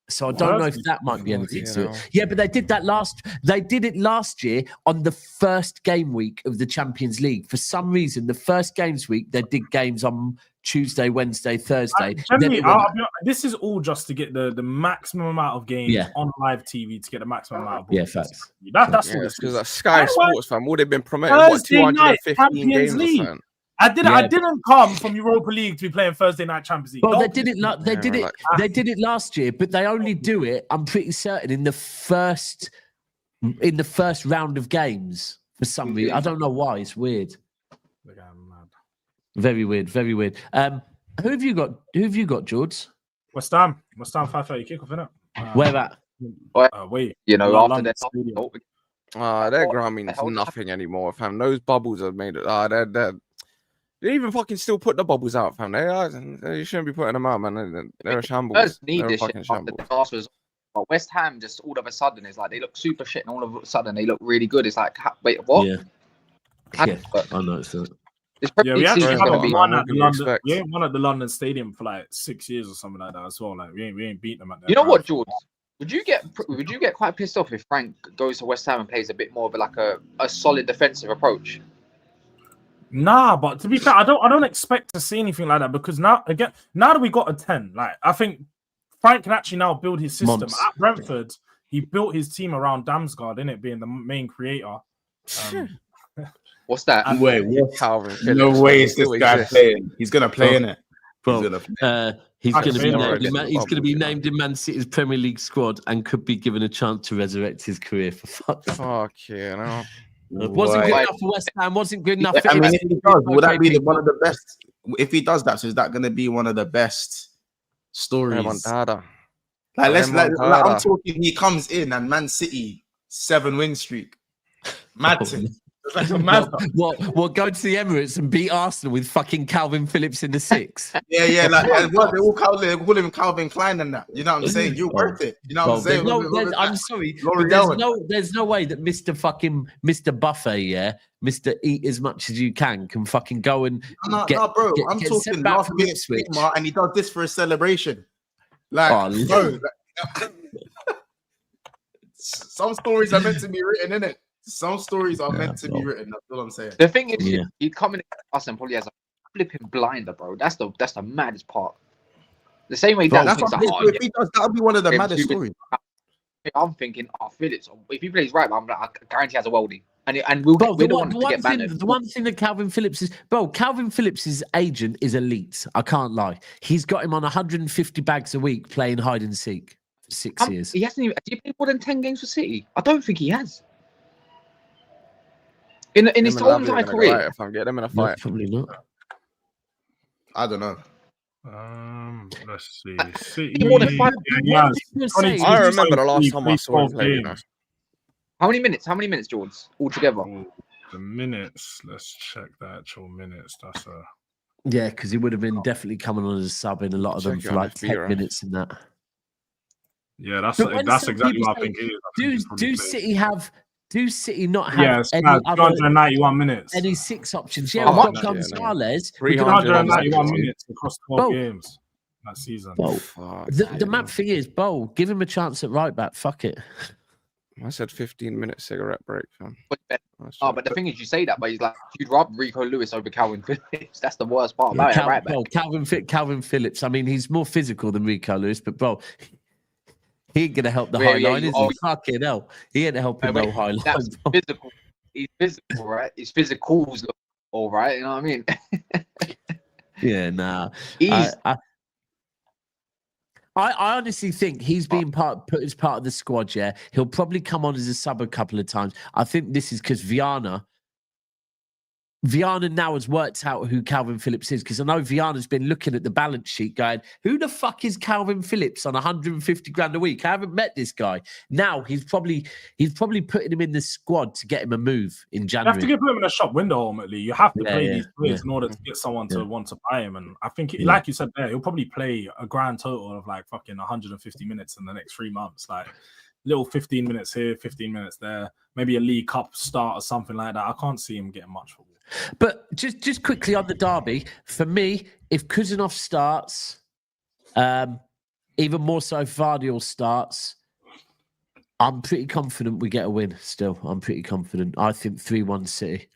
So I don't know if that might be anything to it. Yeah, but they did it last year on the first game week of the Champions League. For some reason, the first games week, they did games on Tuesday, Wednesday, Thursday. This is all just to get the maximum amount of games on live TV to get the maximum amount of balls. Yeah, facts. That's all. Because that's Sky Sports, fam. All they've been promoting, what, 215 games or something? I didn't come from Europa League to be playing Thursday night Champions League. Well, they did it last year, but they only do it, I'm pretty certain, in the first round of games for some reason. I don't know why. It's weird. Very weird. Very weird. Who have you got? George? West Ham 5:30 kickoff, innit? Where at? Wait. You know, after London that. Their ground means nothing anymore, fam. Those bubbles have made it. They even fucking still put the bubbles out, fam. They shouldn't be putting them out, man. They're a shambles. Need this shit after the Arsenal. But West Ham just all of a sudden is like they look super shit, and all of a sudden they look really good. It's like, wait, what? Yeah. I know it's we actually had one at the London Stadium for like 6 years or something like that as well. Like we ain't beat them at that. You know what, George? Would you get quite pissed off if Frank goes to West Ham and plays a bit more of like a solid defensive approach? Nah, but to be fair, I don't expect to see anything like that because now that we got a 10, like I think Frank can actually now build his system. At Brentford, he built his team around Damsgaard, innit, being the main creator. What's that? Wait, Calvin Phillips. No way is this guy playing. He's gonna play in it. He's going to be named in Man City's Premier League squad and could be given a chance to resurrect his career. For fuck yeah, wasn't good enough for West Ham. Wasn't good enough. I mean, if he does, would that be one of the best? If he does that, so is that going to be one of the best stories? Like, I'm talking. He comes in and Man City 7-win streak. Mad thing. We'll go to the Emirates and beat Arsenal with fucking Calvin Phillips in the 6. Yeah, like they all call him Calvin Klein and that. You know what I'm saying? You're worth it. You know what I'm saying? I'm sorry. There's no way that Mr. Buffet, Mr. Eat as much as you can fucking go and bro. I'm talking last minute stigma, and he does this for a celebration. Like, bro. Some stories are meant to be written, innit? Some stories are meant to be written. That's all I'm saying. The thing is, he'd come in us and probably has a flipping blinder, bro. That's the maddest part. The same way if he does, that'll be one of the maddest stories. I'm thinking, Phillips. If he plays right, I guarantee he has a worldie, and we're the one to get banned. The one thing that Calvin Phillips is, Calvin Phillips' agent is elite. I can't lie. He's got him on 150 bags a week playing hide and seek for 6 years. He hasn't even. Has he played more than 10 games for City? I don't think he has. In his whole entire career, if I'm getting him in a fight, probably not. I don't know. Let's see. I remember the last time I saw him play. How many minutes, George, altogether? The minutes. Let's check the actual minutes. That's because he would have been definitely coming on as a sub in a lot of them for like 10 minutes in that. Yeah, that's exactly what I think it is. Do City not have any 291 minutes? Any 6 options? Yeah, we've got Gonzalez. 391 minutes across 12 games that season. The mad thing is, give him a chance at right back. Fuck it. I said 15-minute cigarette break, fam. But the thing is, you say that, but he's like, you'd rather Rico Lewis over Calvin Phillips. That's the worst part about it, right back. Calvin Phillips. I mean, he's more physical than Rico Lewis, but he ain't gonna help the high line, is he? Fucking hell. He ain't helping no high line. That's physical. He's physical, right? His physicals look all right, you know what I mean? Yeah, nah. I honestly think he's being put as part of the squad, yeah. He'll probably come on as a sub a couple of times. I think this is because Viana Viana now has worked out who Calvin Phillips is, because I know Viana's been looking at the balance sheet going, who the fuck is Calvin Phillips on 150 grand a week? I haven't met this guy. Now he's probably putting him in the squad to get him a move in January. You have to put him in a shop window ultimately. You have to play these players in order to get someone to want to buy him. And I think, like you said there, he'll probably play a grand total of like fucking 150 minutes in the next 3 months. Like little 15 minutes here, 15 minutes there, maybe a League Cup start or something like that. I can't see him getting much for it. But just quickly on the derby, for me, if Kuzanov starts, even more so if Vardiol starts, I'm pretty confident we get a win still. I'm pretty confident. I think 3-1 City.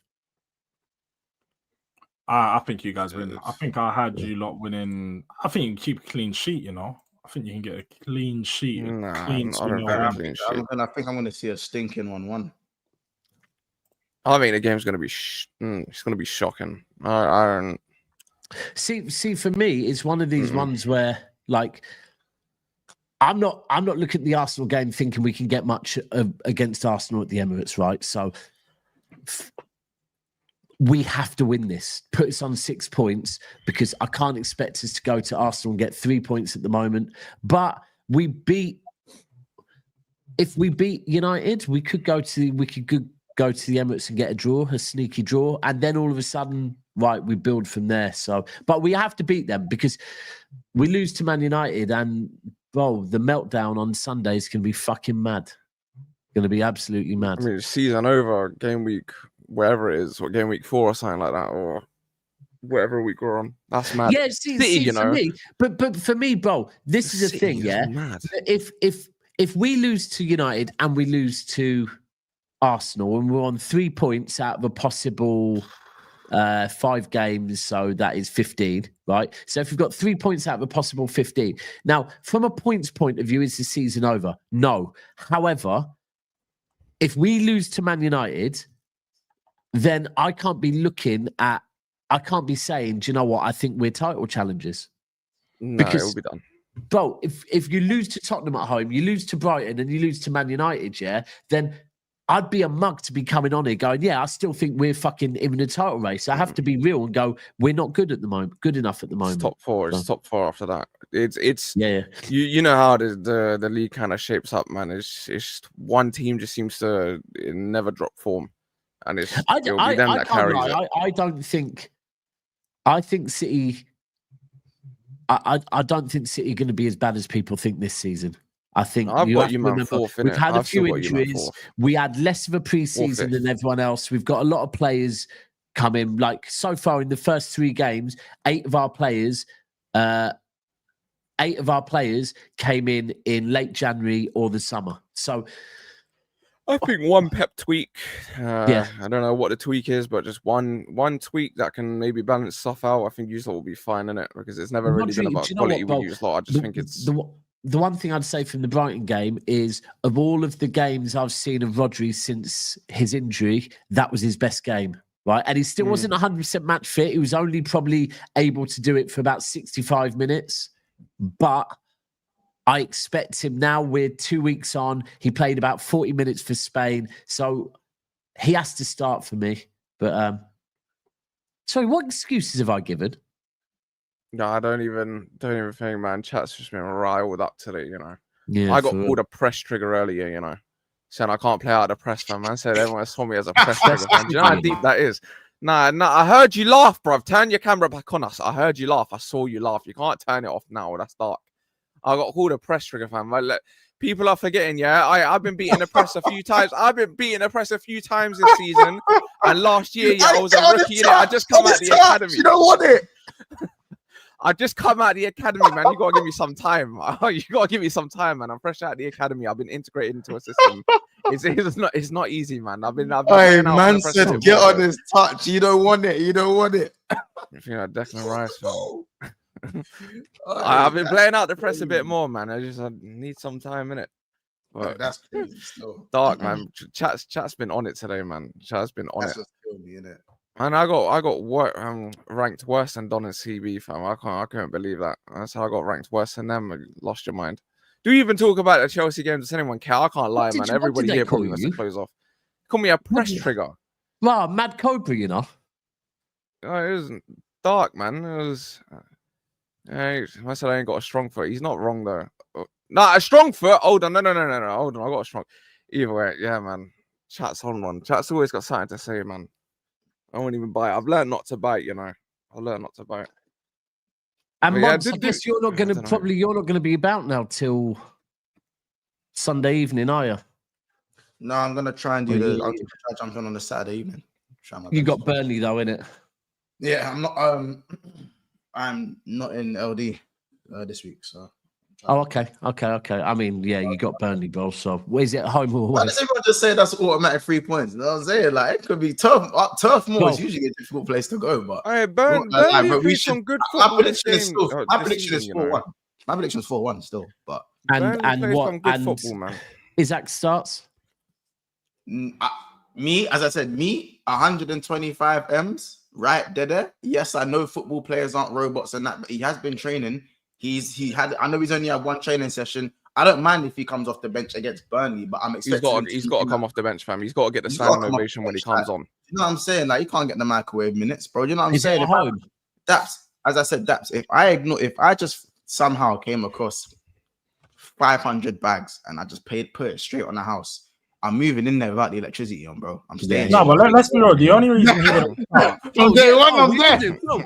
I think you guys win. I think I had you lot winning. I think you can keep a clean sheet, you know. I think you can get a clean sheet. I think I'm going to see a stinking 1-1. I think the game's going to be it's going to be shocking. I don't see. For me, it's one of these ones where, like, I'm not looking at the Arsenal game thinking we can get much against Arsenal at the Emirates, right? So we have to win this. Put us on 6 points, because I can't expect us to go to Arsenal and get 3 points at the moment. But if we beat United, we could go to the Emirates and get a draw, a sneaky draw, and then all of a sudden, right, we build from there. So, but we have to beat them, because we lose to Man United, and the meltdown on Sunday is going to be fucking mad. Going to be absolutely mad. I mean, season over, game week, wherever it is, or game week 4 or something like that, or whatever week we're on. That's mad. Yeah, see, for me, but for me, bro, this is the thing. Yeah, mad. If we lose to United and we lose to Arsenal, and we're on 3 points out of a possible 5 games, so that is 15, right? So if we've got 3 points out of a possible 15, now from a points point of view, is the season over? No. However, if we lose to Man United, then I can't be saying, do you know what? I think we're title challengers. No, because it will be done. Bro, if you lose to Tottenham at home, you lose to Brighton, and you lose to Man United, then I'd be a mug to be coming on here going, I still think we're fucking in the title race. I have to be real and go, we're not good enough at the moment. It's top 4. It's top 4 after that. It's yeah. You know how the league kind of shapes up, man. It's just one team just seems to never drop form, and it'll be them that carries it. I don't think. I think City. I don't think City are going to be as bad as people think this season. I think we've had a few injuries. We had less of a pre-season than everyone else. We've got a lot of players coming. Like, so far in the first 3 games, 8 of our players came in late January or the summer. So I think one Pep tweak. I don't know what the tweak is, but just one tweak that can maybe balance stuff out. I think you will be fine in it, because it's never really been about quality with you lot. I just think it's the one thing I'd say from the Brighton game is, of all of the games I've seen of Rodri since his injury, that was his best game, right? And he still wasn't 100% match fit. He was only probably able to do it for about 65 minutes. But I expect him now. We're 2 weeks on. He played about 40 minutes for Spain. So he has to start for me. But sorry, what excuses have I given? No, I don't even think, man. Chat's just been riled up today, Yeah, I got pulled a press trigger earlier, saying I can't play out of the press, fan. Man said everyone saw me as a press trigger, fan. Do you know how deep that is? Nah, I heard you laugh, bruv. Turn your camera back on us. I heard you laugh. I saw you laugh. You can't turn it off now. That's dark. I got called a press trigger, fan. People are forgetting, I've been beating the press a few times. I've been beating the press a few times this season. And last year, I was a rookie in it. I just come out of the academy. You don't want it. I just come out of the academy, man. You got to give me some time. You got to give me some time, man. I'm fresh out of the academy. I've been integrated into a system. It's not easy, man. I've been hey, man said, get on his touch. You don't want it. You don't want it. You think I definitely rise, man. I've been playing out the press a bit more, man. I need some time in it. But that's crazy still. Dark, man. Chat's been on it today, man. Chat's been on that's it. What's killing me, innit? And I got ranked worse than Don and CB, fam. I couldn't believe that. That's how I got ranked worse than them. I lost your mind. Do you even talk about the Chelsea game? Does anyone care? I can't lie, man. Everybody here probably wants to close off. Call me a press trigger. Well, Mad Cobra, was dark, man. It was. I said I ain't got a strong foot. He's not wrong though. Nah, a strong foot. Hold on, no. Hold on, I got a strong. Either way, yeah, man. Chat's on one. Chat's always got something to say, man. I won't even bite. I've learned not to bite. You know, I learned not to bite. And Mons, I guess you're not going to be about now till Sunday evening, are you? No, I'm gonna try and do the. I'll try jumping on the Saturday evening. You got Burnley though, innit? Yeah, I'm not. I'm not in LD this week, so. Oh, okay. I mean, yeah, you got Burnley, bro. So, where's it at home or away? Why does everyone just say that's automatic 3 points? You know what I'm saying? Like, it could be tough. Turf Moor is usually a difficult place to go, but Burnley played some good football. My prediction is 4-1. My prediction is 4-1 still, but and what? And football, man. Isaac starts. Me, as I said, 125 M's right there. Yes, I know football players aren't robots and that, but he has been training. I know he's only had one training session. I don't mind if he comes off the bench against Burnley, but I'm expecting he's got to come off the bench, fam. He's got to get the standing ovation when he comes on. You know what I'm saying? Like, you can't get the microwave minutes, bro. You know what I'm saying? Daps, as I said, Daps, if I just somehow came across 500 bags and I just put it straight on the house, I'm moving in there without the electricity on, bro. I'm staying. No, but let's be real. The only reason he would from day one, I'm there. Bro,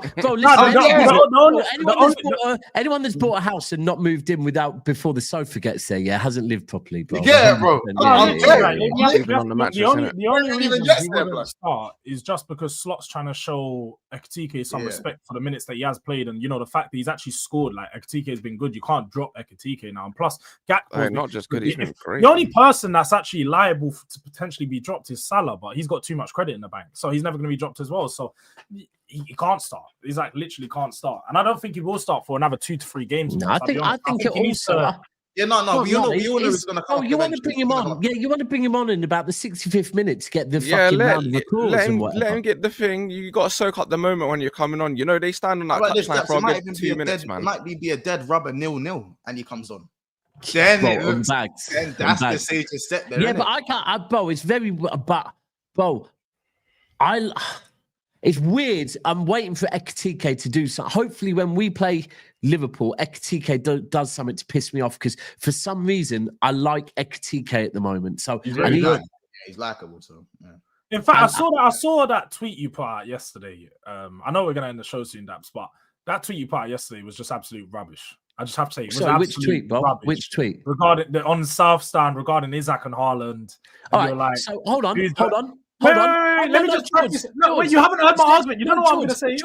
anyone that's bought a house and not moved in before the sofa gets there, hasn't lived properly, bro. Yeah, bro. The only reason he wouldn't start is just because Slot's trying to show Ekitike some respect for the minutes that he has played, and the fact that he's actually scored. Like, Ekitike has been good. You can't drop Ekitike now. And plus, Gakpo, not just good. He's been great. The only person that's actually liable to potentially be dropped is Salah, but he's got too much credit in the bank, so he's never going to be dropped as well. So he can't start. He's like literally can't start, and I don't think he will start for another 2 to 3 games. No, I think it also. You want to bring him on. Yeah, you want to bring him on in about the 65th minute to get the fucking round of applause and whatever. Let him get the thing. You got to soak up the moment when you're coming on. They stand on that touchline for a good 2 minutes, man. It might be a dead rubber 0-0, and he comes on. Then that's the safest step there. Yeah, but I can't. Bro, it's very. But bro, it's weird. I'm waiting for Ekitike to do something. Hopefully, when we play Liverpool, Ekitike does something to piss me off, because for some reason I like Ekitike at the moment. So he's really good. He's likable. So yeah. In fact, I saw that tweet you put out yesterday. I know we're gonna end the show soon, Daps, but that tweet you put out yesterday was just absolute rubbish. I just have to say, it was which tweet, Bob? Rubbish. Which tweet? Regarding on South Stand, regarding Isaac and Haaland. All right, like, so hold on. Wait, let me just practice. No, wait, you haven't heard my argument. You don't know what I'm going to say.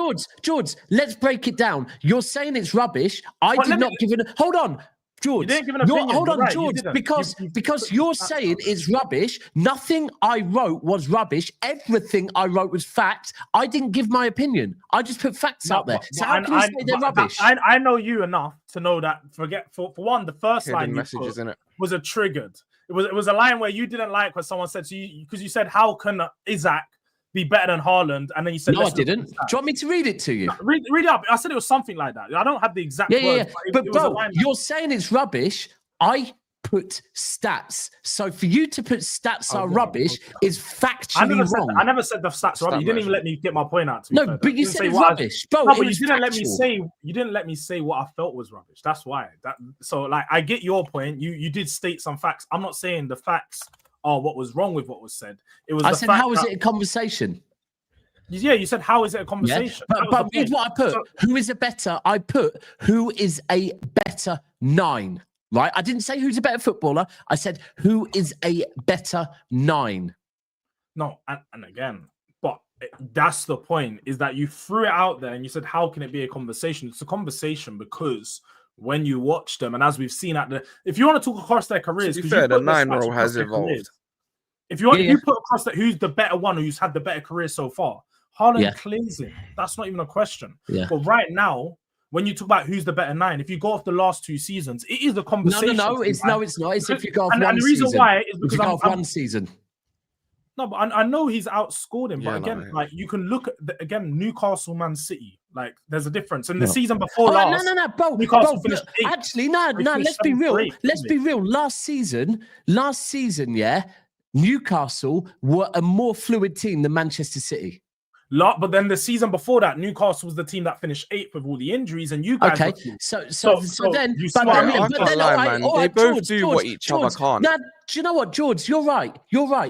George, let's break it down. You're saying it's rubbish. I did not give it. Hold on. George, you didn't give an opinion. Hold on, George, because you're saying it's rubbish. Nothing I wrote was rubbish. Everything I wrote was fact. I didn't give my opinion. I just put facts out there. So how can you say they're rubbish? I know you enough to know that. For one, the first line messages in it was a triggered. It was a line where you didn't like what someone said to you, because you said, "How can Isaac be better than Haaland?" And then you said, "No, I didn't." Do you want me to read it to you? Read it up. I said it was something like that. I don't have the exact words. Yeah. But bro, you're saying it's rubbish. I put stats. So for you to put stats are rubbish is factually wrong. I never said the stats are rubbish. You didn't even let me get my point out. No, but you said it's rubbish. Bro, but you didn't let me say. You didn't let me say what I felt was rubbish. That's why. So like, I get your point. You did state some facts. I'm not saying the facts are what was wrong with what was said. It was. I said, how is it a conversation? Yeah, you said, how is it a conversation? Yeah, but read what I put. So, who is a better? I put, who is a better 9? Right? I didn't say who's a better footballer. I said, who is a better 9? No, and again, but that's the point, is that you threw it out there and you said, how can it be a conversation? It's a conversation because when you watch them, and as we've seen if you want to talk across their careers, to be fair, the 9 role has evolved. If you want, you put across that who's the better one, who's had the better career so far, Haaland cleans it. That's not even a question. Yeah. But right now, when you talk about who's the better 9, if you go off the last 2 seasons, it is the conversation. No, it's not. It's if you go off one season. And the reason why is because I'm one season. No, but I know he's outscored him. But again, like, you can look at Newcastle, Man City. Like, there's a difference. And the season before last, bro. Newcastle finished 8th. Actually, no. Let's be real. Let's be real. Last season, Newcastle were a more fluid team than Manchester City. But then the season before that, Newcastle was the team that finished 8th with all the injuries, and you guys. Okay, so then, you but I mean, but then, all right, they both do what each other can't. Now, do you know what, George? You're right.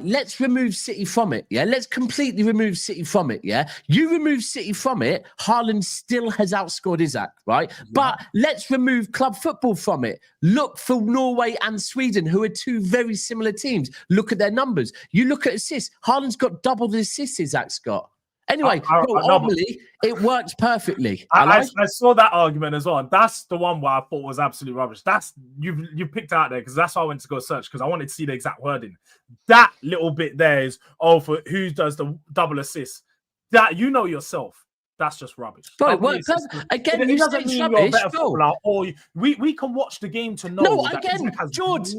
Let's remove City from it. Yeah, let's completely remove City from it. Yeah, you remove City from it, Haaland still has outscored Isaac, right? Yeah. But let's remove club football from it. Look for Norway and Sweden, who are two very similar teams. Look at their numbers. You look at assists. Haaland's got double the assists Isaac's got. Anyway, ultimately, it works perfectly. I saw that argument as well. And that's the one where I thought was absolutely rubbish. That's you picked out there because that's why I went to go search because I wanted to see the exact wording. That little bit there is for who does the double assist. That you know yourself. That's just rubbish. Bro, again, it doesn't mean you're a better footballer, or we can watch the game to know. No, again, George,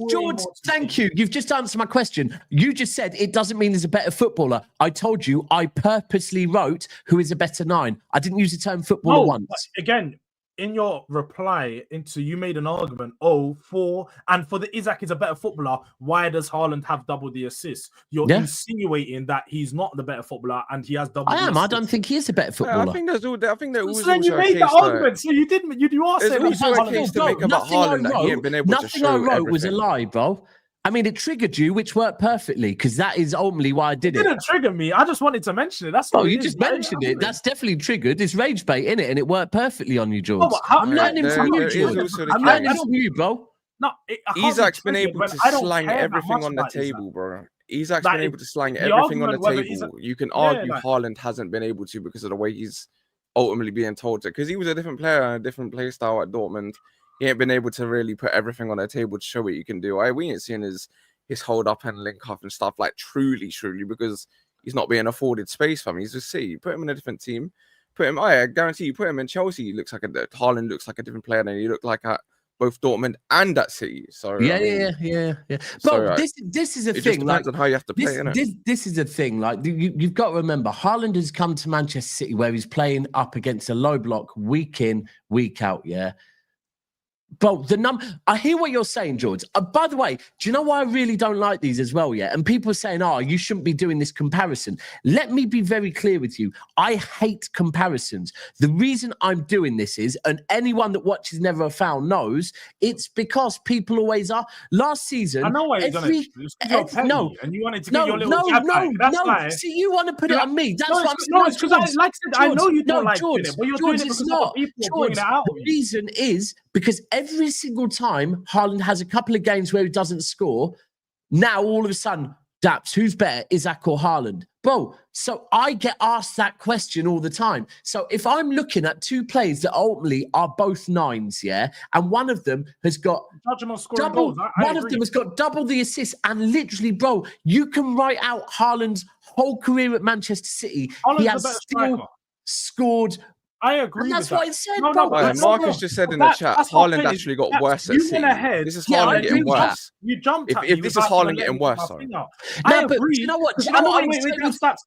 thank you. You've just answered my question. You just said it doesn't mean he's a better footballer. I told you I purposely wrote who is a better 9. I didn't use the term footballer once. Again, in your reply you made an argument, for the Isaac is a better footballer, why does Haaland have double the assists? You're insinuating that he's not the better footballer and he has double the assists. I don't think he is a better footballer. I think there's also then you made the argument. So you didn't. You are saying also a case to make about Haaland that he ain't been able to show Nothing I wrote was a lie, bro. I mean, it triggered you, which worked perfectly, because that is ultimately why I did it. It didn't trigger me. I just wanted to mention it. That's all. You just mentioned it. That's definitely triggered. It's rage bait, innit? And it worked perfectly on you, George. I'm learning from you, George. I'm learning from you, bro. No, Isaac's been able to slang everything on the table, bro. Isaac's been able to slang everything on the table. You can argue Haaland hasn't been able to because of the way he's ultimately being told to. Because he was a different player and a different play style at Dortmund. He ain't been able to really put everything on the table to show what you can do. We ain't seen his hold up and link up and stuff like truly, because he's not being afforded space for him. He's just see, put him in a different team. I guarantee you, put him in Chelsea. Haaland looks like a different player than he looked like at both Dortmund and at City. So yeah. But this is a thing. It just depends on how you have to play. This is a thing. Like you've got to remember, Haaland has come to Manchester City where he's playing up against a low block week in, week out. Yeah. But I hear what you're saying, George. By the way, do you know why I really don't like these as well? Yeah, and people are saying, you shouldn't be doing this comparison. Let me be very clear with you. I hate comparisons. The reason I'm doing this is, and anyone that watches Never a Foul knows, it's because people always are. Last season, I know why you're going to. No, and you wanted to get your little no. See, you want to put it on me. That's what I'm saying. No, it's because I know you don't like doing it, but you're doing it because other people are bringing it out. The reason is because every single time Haaland has a couple of games where he doesn't score, now all of a sudden, Daps, who's better, Isaac or Haaland? Bro, so I get asked that question all the time. So if I'm looking at two players that ultimately are both 9s, yeah, and one of them has got double the assists, and literally, bro, you can write out Haaland's whole career at Manchester City. Haaland's he has still scored. I agree. And that's with what it said. Marcus just said in the chat, Haaland actually got worse at City. This is Haaland getting worse. You jumped at if this is Haaland getting worse, sorry. I agree. You know what?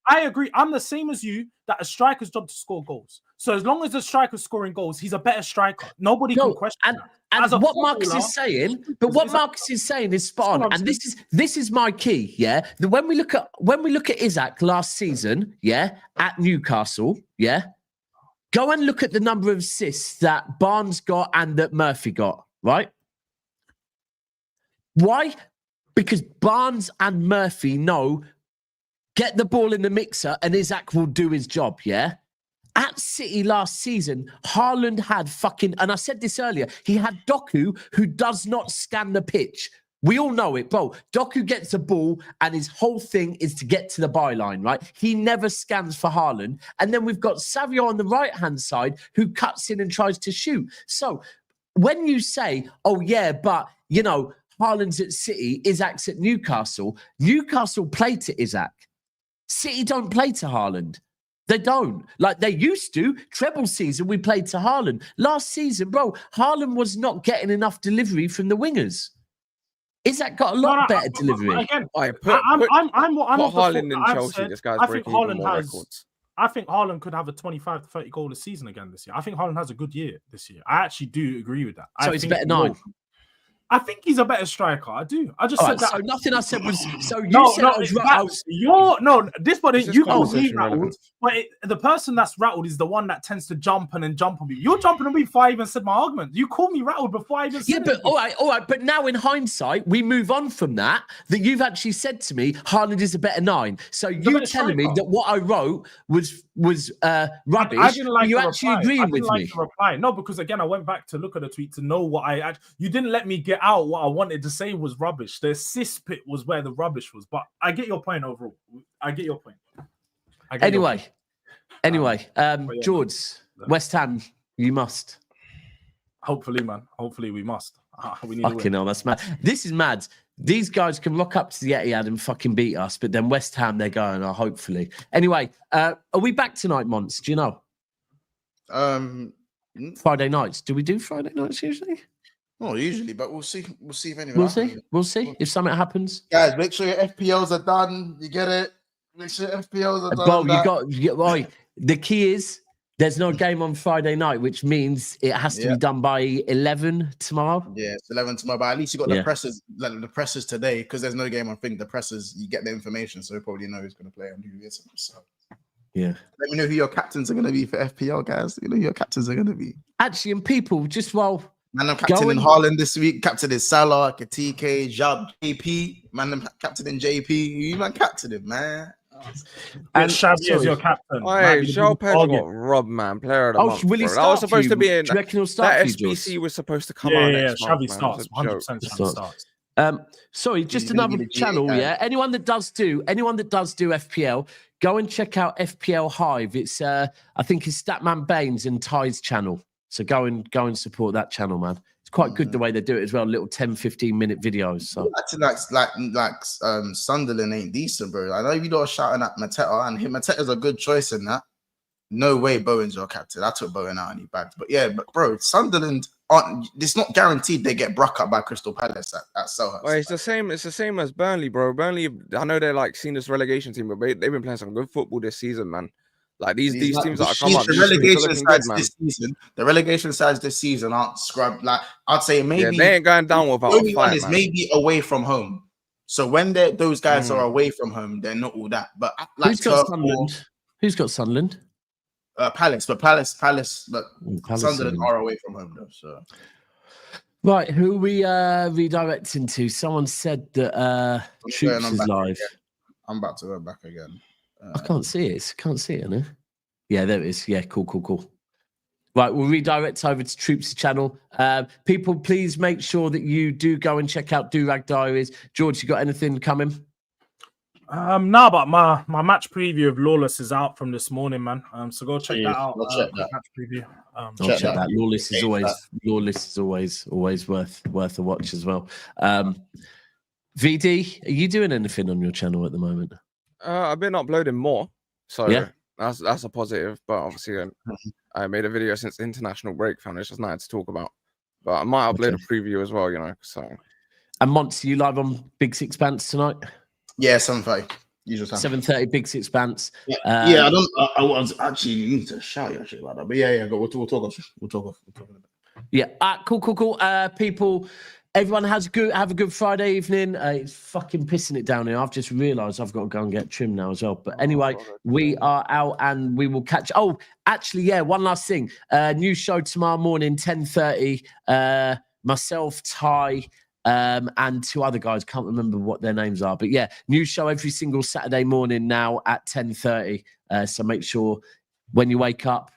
I agree. I'm the same as you. That a striker's job to score goals. So as long as the striker's scoring goals, he's a better striker. Nobody can question that. And what Marcus is saying, is spot on. And this is my key. Yeah, when we look at Isaac last season, yeah, at Newcastle, yeah. Go and look at the number of assists that Barnes got and that Murphy got, right? Why? Because Barnes and Murphy know, get the ball in the mixer and Isaac will do his job, yeah? At City last season, Haaland had and I said this earlier, he had Doku who does not scan the pitch. We all know it, bro. Doku gets the ball and his whole thing is to get to the byline, right? He never scans for Haaland. And then we've got Savio on the right-hand side who cuts in and tries to shoot. So when you say, but, Haaland's at City, Isaac's at Newcastle play to Isaac. City don't play to Haaland. They don't. Like they used to. Treble season, we played to Haaland. Last season, bro, Haaland was not getting enough delivery from the wingers. Isaac got a lot better delivery. Again, I'm Haaland in Chelsea. This guy's breaking even more records. I think Haaland could have a 25 to 30 goal a season again this year. I think Haaland has a good year this year. I actually do agree with that. So it's better 9. I think he's a better striker. I do. I just said that. So nothing I said was. So you said this body you called me rattled, but the person that's rattled is the one that tends to jump on me. You're jumping on me before I even said my argument. You called me rattled before I even said but all right. But now in hindsight, we move on from that. That you've actually said to me, Haaland is a better 9. So you telling me that what I wrote was rubbish. I didn't like you the actually reply. agreeing I didn't with like me? the reply. No, because again, I went back to look at the tweet to know what you didn't let me get out what I wanted to say was rubbish. The assist bit was where the rubbish was. But I get your point overall. I get your point. Anyway, George, West Ham, you must. Hopefully, man. Hopefully, we must. We need fucking hell, that's mad. This is mad. These guys can rock up to the Etihad and fucking beat us, but then West Ham, they're going, hopefully. Anyway, are we back tonight, Mons? Do you know? Friday nights. Do we do Friday nights usually? Not usually, but we'll see. We'll see if anything happens. We'll see if something happens. Guys, make sure your FPLs are done. You get it? Make sure your FPLs are done. Bro, the key is there's no game on Friday night, which means it has to be done by 11 tomorrow. Yeah, it's 11 tomorrow, but at least you got the pressers, like the pressers today, because there's no game on thing. The pressers, you get the information, so you probably know who's going to play and who isn't. So. Yeah. Let me know who your captains are going to be for FPL, guys. You know who your captains are going to be. Actually, and people, just while... Man, I'm captain in Haaland this week. Captain is Salah, TK, Jab, JP. Man, I'm captain in JP. You man captain him, man. And Xavi as your captain. Hey, Joe Pedro got robbed, man. Player of the month. Will he start? That was supposed to be in. That SBC was supposed to come out next month. Xavi starts. 100% Xavi starts. Sorry, just another channel. Yeah, anyone that does do FPL, go and check out FPL Hive. It's I think it's Statman Baines and Ty's channel. So go and support that channel, man. It's quite good the way they do it as well. Little 10-15 minute videos. So like Sunderland ain't decent, bro. I know you lot are shouting at Mateta, and Mateta's a good choice in that. No way Bowen's your captain. I took Bowen out and he bagged. But yeah, bro, Sunderland aren't. It's not guaranteed they get bruck up by Crystal Palace at Selhurst. Well, it's the same. It's the same as Burnley, bro. Burnley, I know they're like seen this relegation team, but they've been playing some good football this season, man. Like these teams that are come up. The relegation sides this season. The relegation sides this season aren't scrubbed. Like I'd say maybe they ain't going down without a fight. Is maybe away from home. So when those guys are away from home, they're not all that. But like who's got Sunderland? Who's got Sunderland? Palace, but Sunderland are away from home though. So right, who are we redirecting to? Someone said that Troops is live. Again. I'm about to go back again. I can't see it. Can't see it, no? Yeah, there it is. Yeah, cool. Right, we'll redirect over to Troops' channel. People, please make sure that you do go and check out Durag Diaries. George, you got anything coming? No, but my match preview of Lawless is out from this morning, man. So go check that out. Check that. Match preview. Check that. Lawless is always worth a watch as well. VD, are you doing anything on your channel at the moment? I've been uploading more, so yeah, that's a positive. But obviously, I made a video since the international break. Found it's just nothing to talk about. But I might upload a preview as well, you know. So, and Monty, you live on Big Sixpence tonight? Yeah, 7:30. Usual time. 7:30, Big Sixpence. Yeah, I was actually need to shout you actually about that, but yeah. We'll talk. Yeah, cool. People. Everyone have a good Friday evening. It's fucking pissing it down here. I've just realised I've got to go and get trimmed now as well. But anyway, we are out and we will catch. Oh, actually, yeah. One last thing. New show tomorrow morning, 10:30. Myself, Ty, and 2 other guys. Can't remember what their names are. But yeah, new show every single Saturday morning now at 10:30. So make sure when you wake up,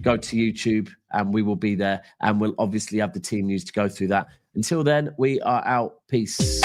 go to YouTube and we will be there. And we'll obviously have the team news to go through that. Until then, we are out. Peace.